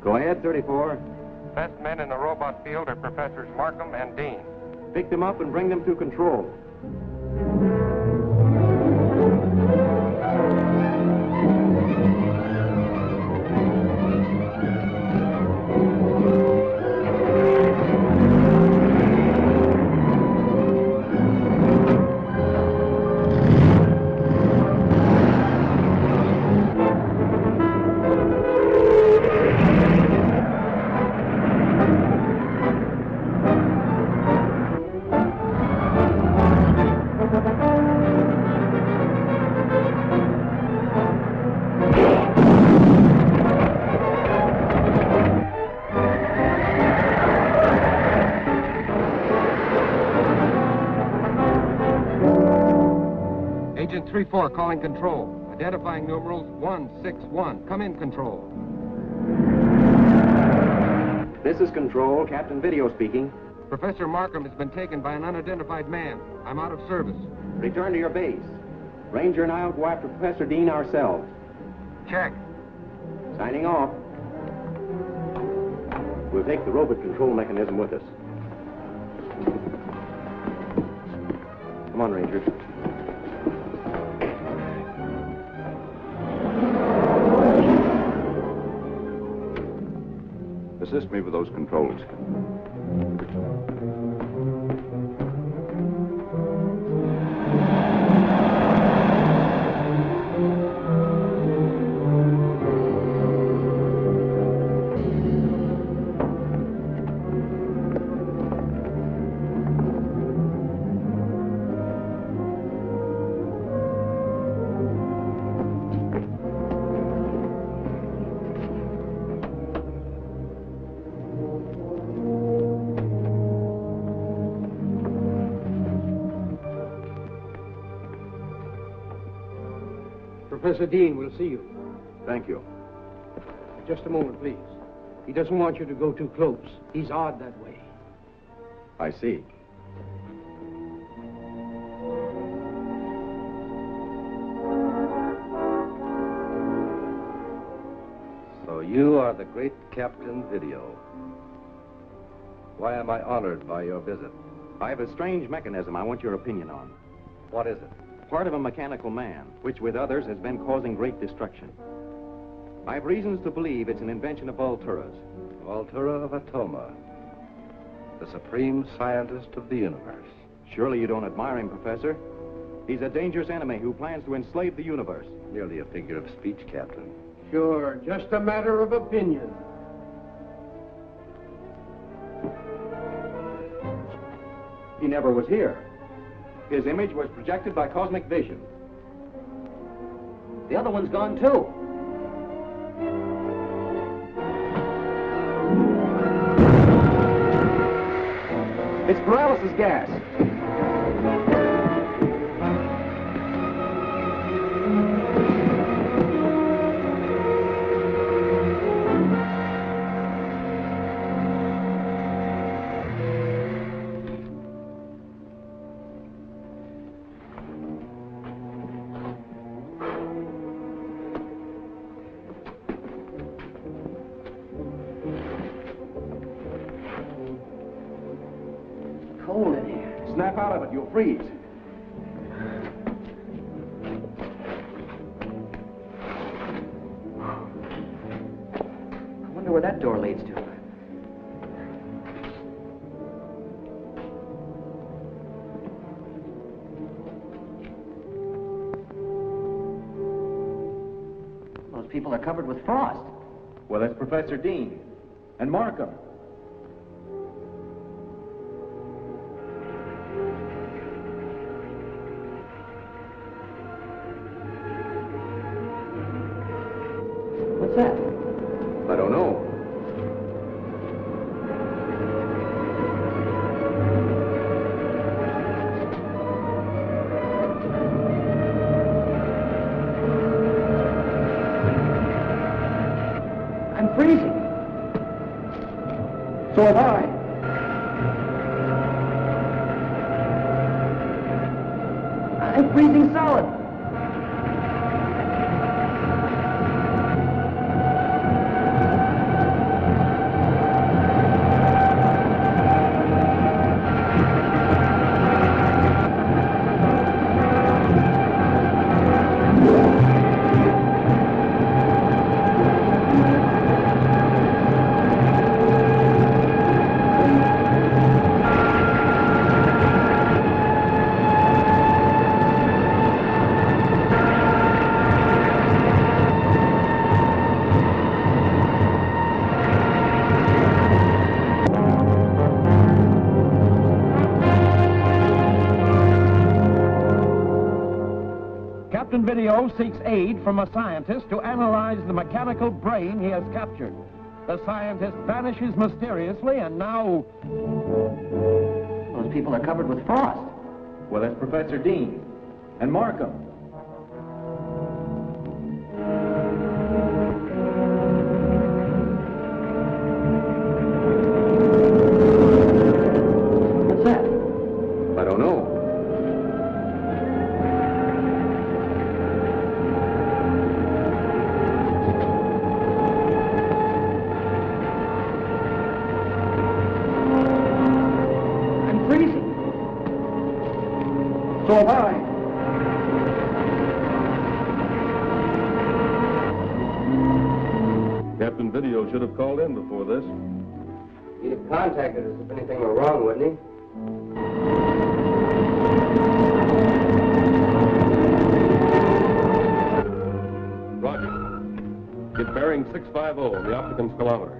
Go ahead, 34. Best men in the robot field are Professors Markham and Dean. Pick them up and bring them to control. Agent 3-4 calling control. Identifying numerals 161. Come in, control. This is control. Captain Vídeo speaking. Professor Markham has been taken by an unidentified man. I'm out of service. Return to your base. Ranger and I will go after Professor Dean ourselves. Check. Signing off. We'll take the robot control mechanism with us. Come on, Ranger. Assist me with those controls. Professor Dean will see you. Thank you. Just a moment, please. He doesn't want you to go too close. He's odd that way. I see. So you are the great Captain Vídeo. Why am I honored by your visit? I have a strange mechanism I want your opinion on. What is it? Part of a mechanical man, which with others has been causing great destruction. I have reasons to believe it's an invention of Vultura's. Vultura of Atoma, the supreme scientist of the universe. Surely you don't admire him, Professor? He's a dangerous enemy who plans to enslave the universe. Merely a figure of speech, Captain. Sure, just a matter of opinion. He never was here. His image was projected by cosmic vision. The other one's gone, too. It's paralysis gas. Cold in here. Snap out of it, you'll freeze. I wonder where that door leads to. Those people are covered with frost. Well, that's Professor Dean. And Markham. What's that? I don't know. I'm freezing. So have I. I'm freezing solid. Captain Video seeks aid from a scientist to analyze the mechanical brain he has captured. The scientist vanishes mysteriously, and now... Those people are covered with frost. Well, that's Professor Dean. And Markham. What's that? I don't know. I'm freezing. So am I. Captain Video should have called in before this. He'd have contacted us if anything were wrong, wouldn't Roger. Get bearing 650 on the Opticons kilometer.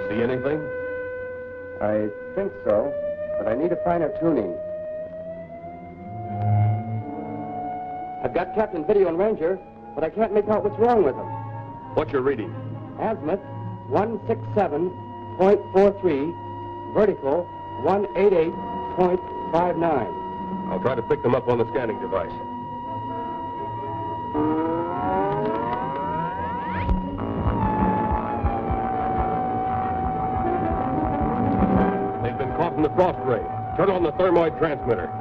See anything? I think so, but I need a finer tuning. I've got Captain Video and Ranger, but I can't make out what's wrong with them. What's your reading? Azimuth, 167.43, vertical, 188.59. I'll try to pick them up on the scanning device. They've been caught in the frost ray. Turn on the thermoid transmitter.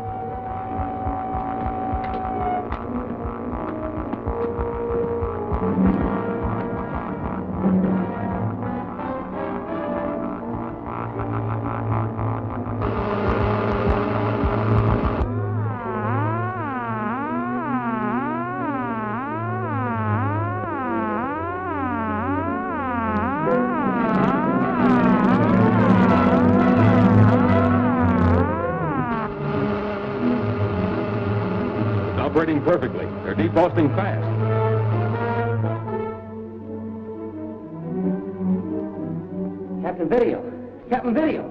Operating perfectly. They're defrosting fast. Captain Video. Captain Video.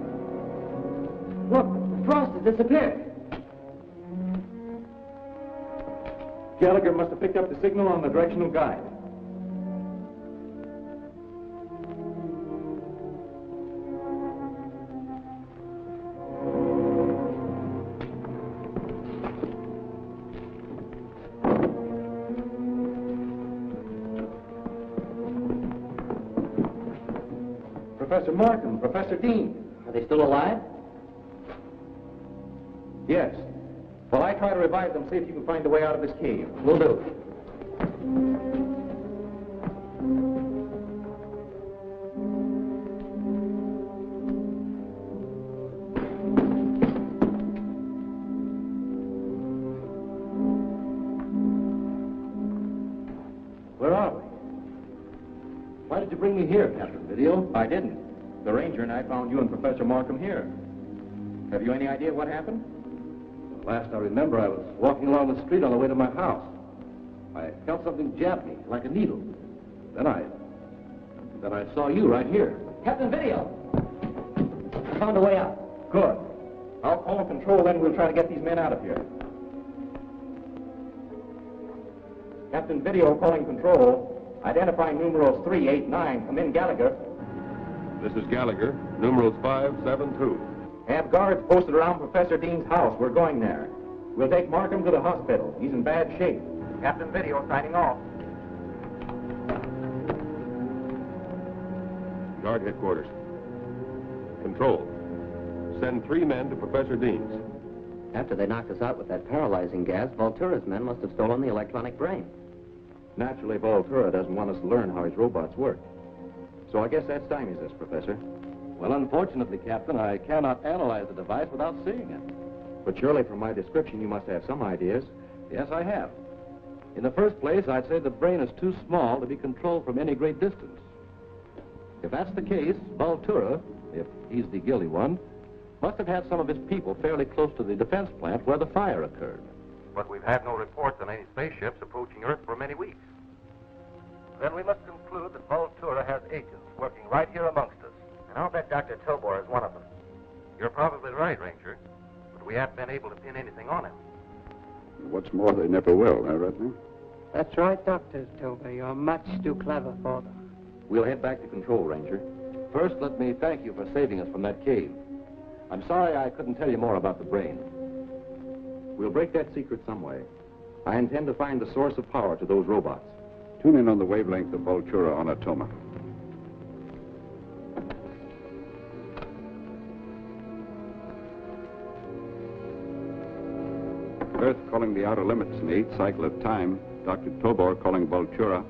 Look, the frost has disappeared. Gallagher must have picked up the signal on the directional guide. Professor Markham, Professor Dean. Are they still alive? Yes. Well, I try to revive them, see if you can find a way out of this cave. Will do. Where are we? Why did you bring me here, Captain Video? I didn't. The Ranger and I found you and Professor Markham here. Have you any idea what happened? Last I remember, I was walking along the street on the way to my house. I felt something jab me, like a needle. Then I saw you right here. Captain Video. I found a way out. Good. I'll call control, then we'll try to get these men out of here. Captain Video calling control. Identifying numerals 389. Come in, Gallagher. This is Gallagher, numerals 572. Have guards posted around Professor Dean's house. We're going there. We'll take Markham to the hospital. He's in bad shape. Captain Video signing off. Guard headquarters. Control. Send 3 men to Professor Dean's. After they knocked us out with that paralyzing gas, Vultura's men must have stolen the electronic brain. Naturally, Vultura doesn't want us to learn how his robots work. So I guess that stymies us, Professor. Well, unfortunately, Captain, I cannot analyze the device without seeing it. But surely from my description, you must have some ideas. Yes, I have. In the first place, I'd say the brain is too small to be controlled from any great distance. If that's the case, Vultura, if he's the guilty one, Must have had some of his people fairly close to the defense plant where the fire occurred. But we've had no reports on any spaceships approaching Earth for many weeks. Then we must conclude that Vultura has agents working right here amongst us. And I'll bet Dr. Tobor is one of them. You're probably right, Ranger. But we haven't been able to pin anything on him. What's more, they never will, Rodney? That's right, Dr. Tobor. You're much too clever for them. We'll head back to control, Ranger. First, let me thank you for saving us from that cave. I'm sorry I couldn't tell you more about the brain. We'll break that secret some way. I intend to find the source of power to those robots. Tune in on the wavelength of Vultura on Atoma. Earth calling the outer limits in the 8th cycle of time. Dr. Tobor calling Vultura.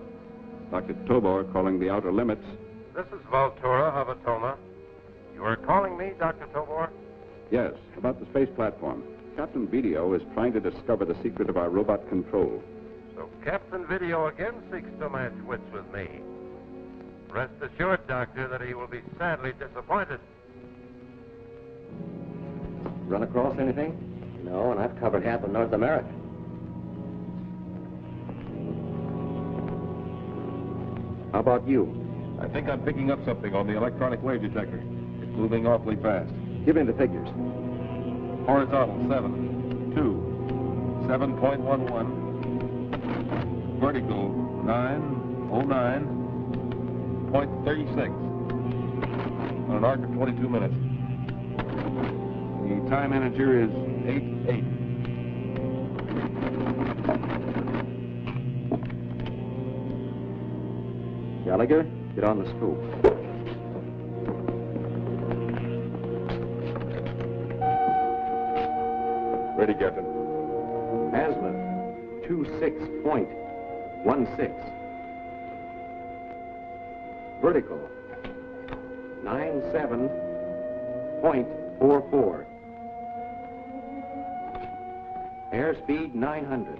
Dr. Tobor calling the outer limits. This is Vultura of Atoma. You are calling me, Dr. Tobor? Yes, about the space platform. Captain Vídeo is trying to discover the secret of our robot control. So Captain Vídeo again seeks to match wits with me. Rest assured, Doctor, that he will be sadly disappointed. Run across anything? No, and I've covered half of North America. How about you? I think I'm picking up something on the electronic wave detector. It's moving awfully fast. Give me the figures. Horizontal, 7, 2, 7.11. Vertical, 909.36. On an arc of 22 minutes. The time integer is 8:8. Gallagher, get on the scoop. Ready, Captain. Azimuth, 26.16. Vertical, 97.44. Airspeed, 900.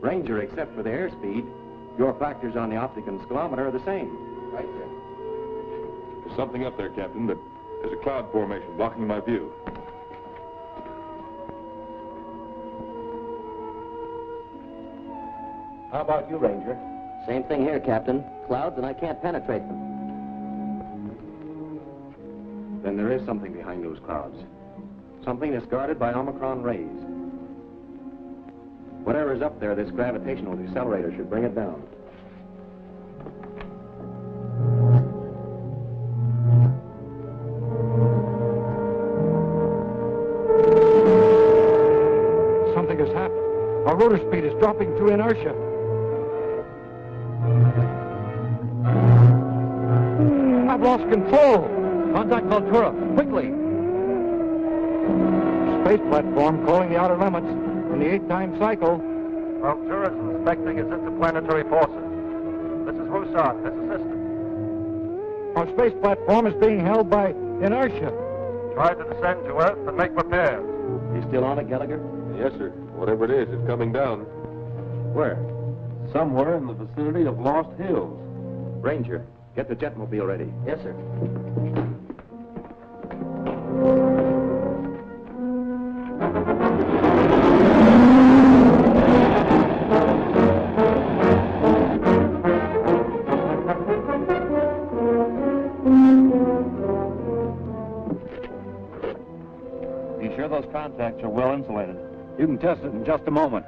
Ranger, except for the airspeed, your factors on the optic and scalometer are the same. Right there. There's something up there, Captain, but there's a cloud formation blocking my view. How about you, Ranger? Same thing here, Captain. Clouds, and I can't penetrate them. Then there is something behind those clouds. Something that's guarded by Omicron rays. Whatever is up there, this gravitational decelerator should bring it down. Something has happened. Our rotor speed is dropping through inertia. I've lost control. Contact Vultura, quickly. Space platform calling the outer limits in the 8-time cycle. Vultura is inspecting its interplanetary forces. This is Roth, his assistant. Our space platform is being held by inertia. Try to descend to Earth and make repairs. You still on it, Gallagher? Yes, sir. Whatever it is, it's coming down. Where? Somewhere in the vicinity of Lost Hills. Ranger, get the jetmobile ready. Yes, sir. Be sure those contacts are well insulated. You can test it in just a moment.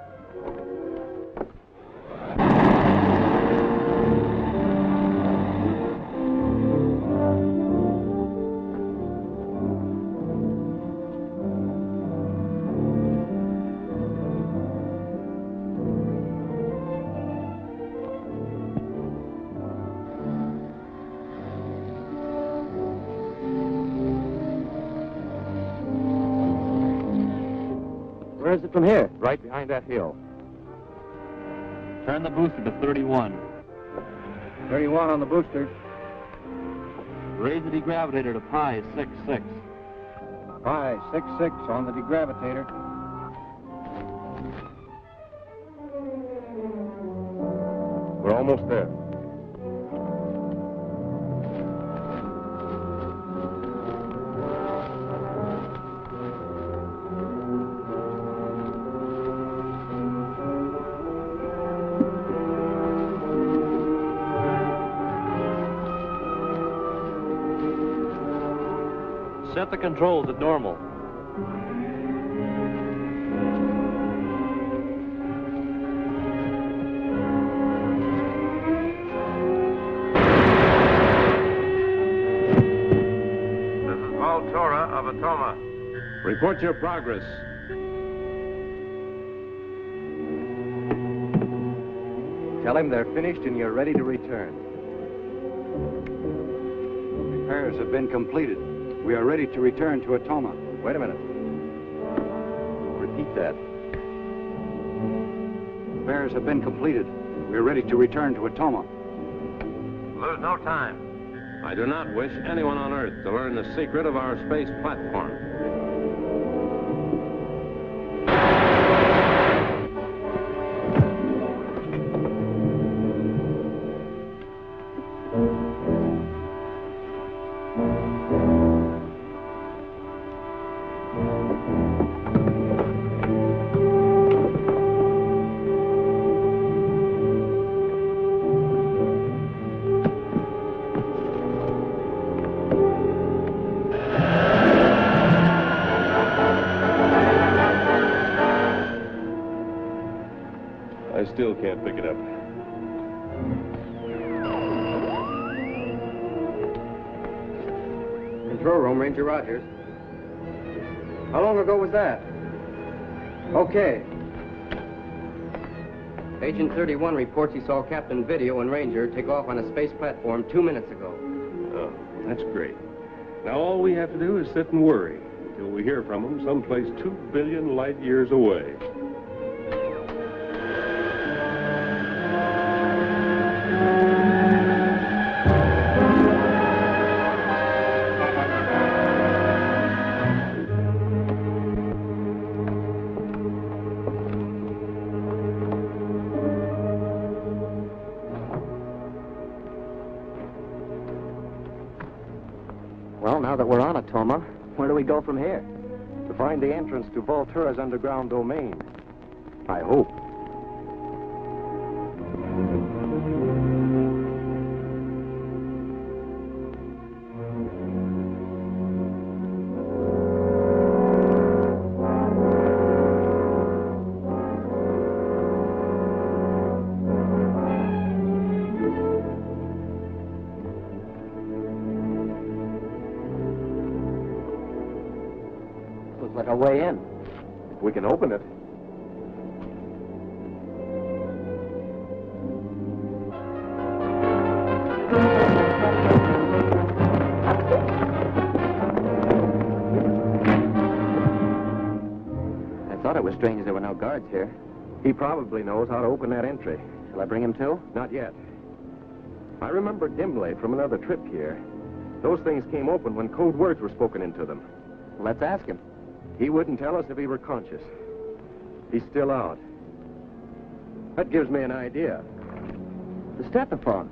Where is it from here? Right behind that hill. Turn the booster to 31. 31 on the booster. Raise the degravitator to pi 6.6. Pi 6.6 on the degravitator. We're almost there. Set the controls at normal. This is Vultura of Atoma. Report your progress. Tell him they're finished and you're ready to return. Repairs have been completed. We are ready to return to Atoma. Wait a minute. Repeat that. Repairs have been completed. We are ready to return to Atoma. Lose no time. I do not wish anyone on Earth to learn the secret of our space platform. I still can't pick it up. Control room, Ranger Rogers. How long ago was that? Okay. Agent 31 reports he saw Captain Vídeo and Ranger take off on a space platform 2 minutes ago. Oh, that's great. Now all we have to do is sit and worry until we hear from them someplace 2 billion light years away. Well, now that we're on Atoma, where do we go from here? To find the entrance to Vultura's underground domain. I hope. Looks like a way in. If we can open it. I thought it was strange there were no guards here. He probably knows how to open that entry. Shall I bring him too? Not yet. I remember dimly from another trip here. Those things came open when code words were spoken into them. Let's ask him. He wouldn't tell us if he were conscious. He's still out. That gives me an idea. The stetophone.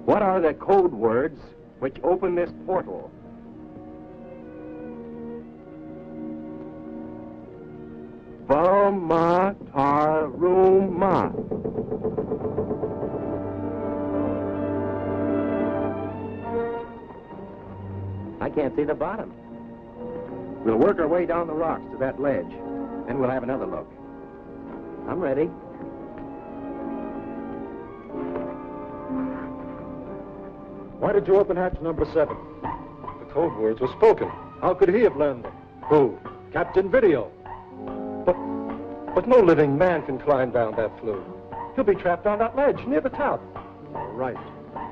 What are the code words which open this portal? Vamataruma. I can't see the bottom. We'll work our way down the rocks to that ledge. Then we'll have another look. I'm ready. Why did you open hatch number 7? The code words were spoken. How could he have learned them? Who? Captain Vídeo. But no living man can climb down that flue. He'll be trapped on that ledge near the top. All right.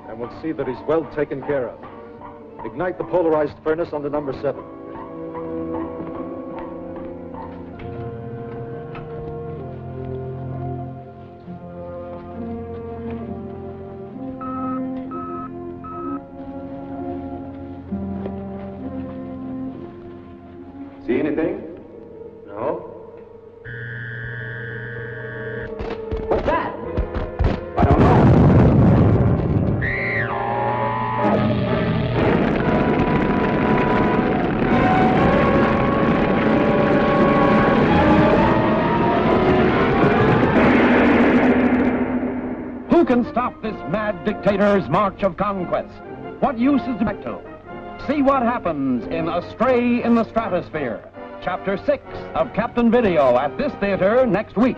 And we'll see that he's well taken care of. Ignite the polarized furnace on the number 7. See anything? No. What's that? I don't know. can stop this mad dictator's march of conquest? What use is back to? See what happens in Astray in the Stratosphere, Chapter 6 of Captain Video at this theater next week.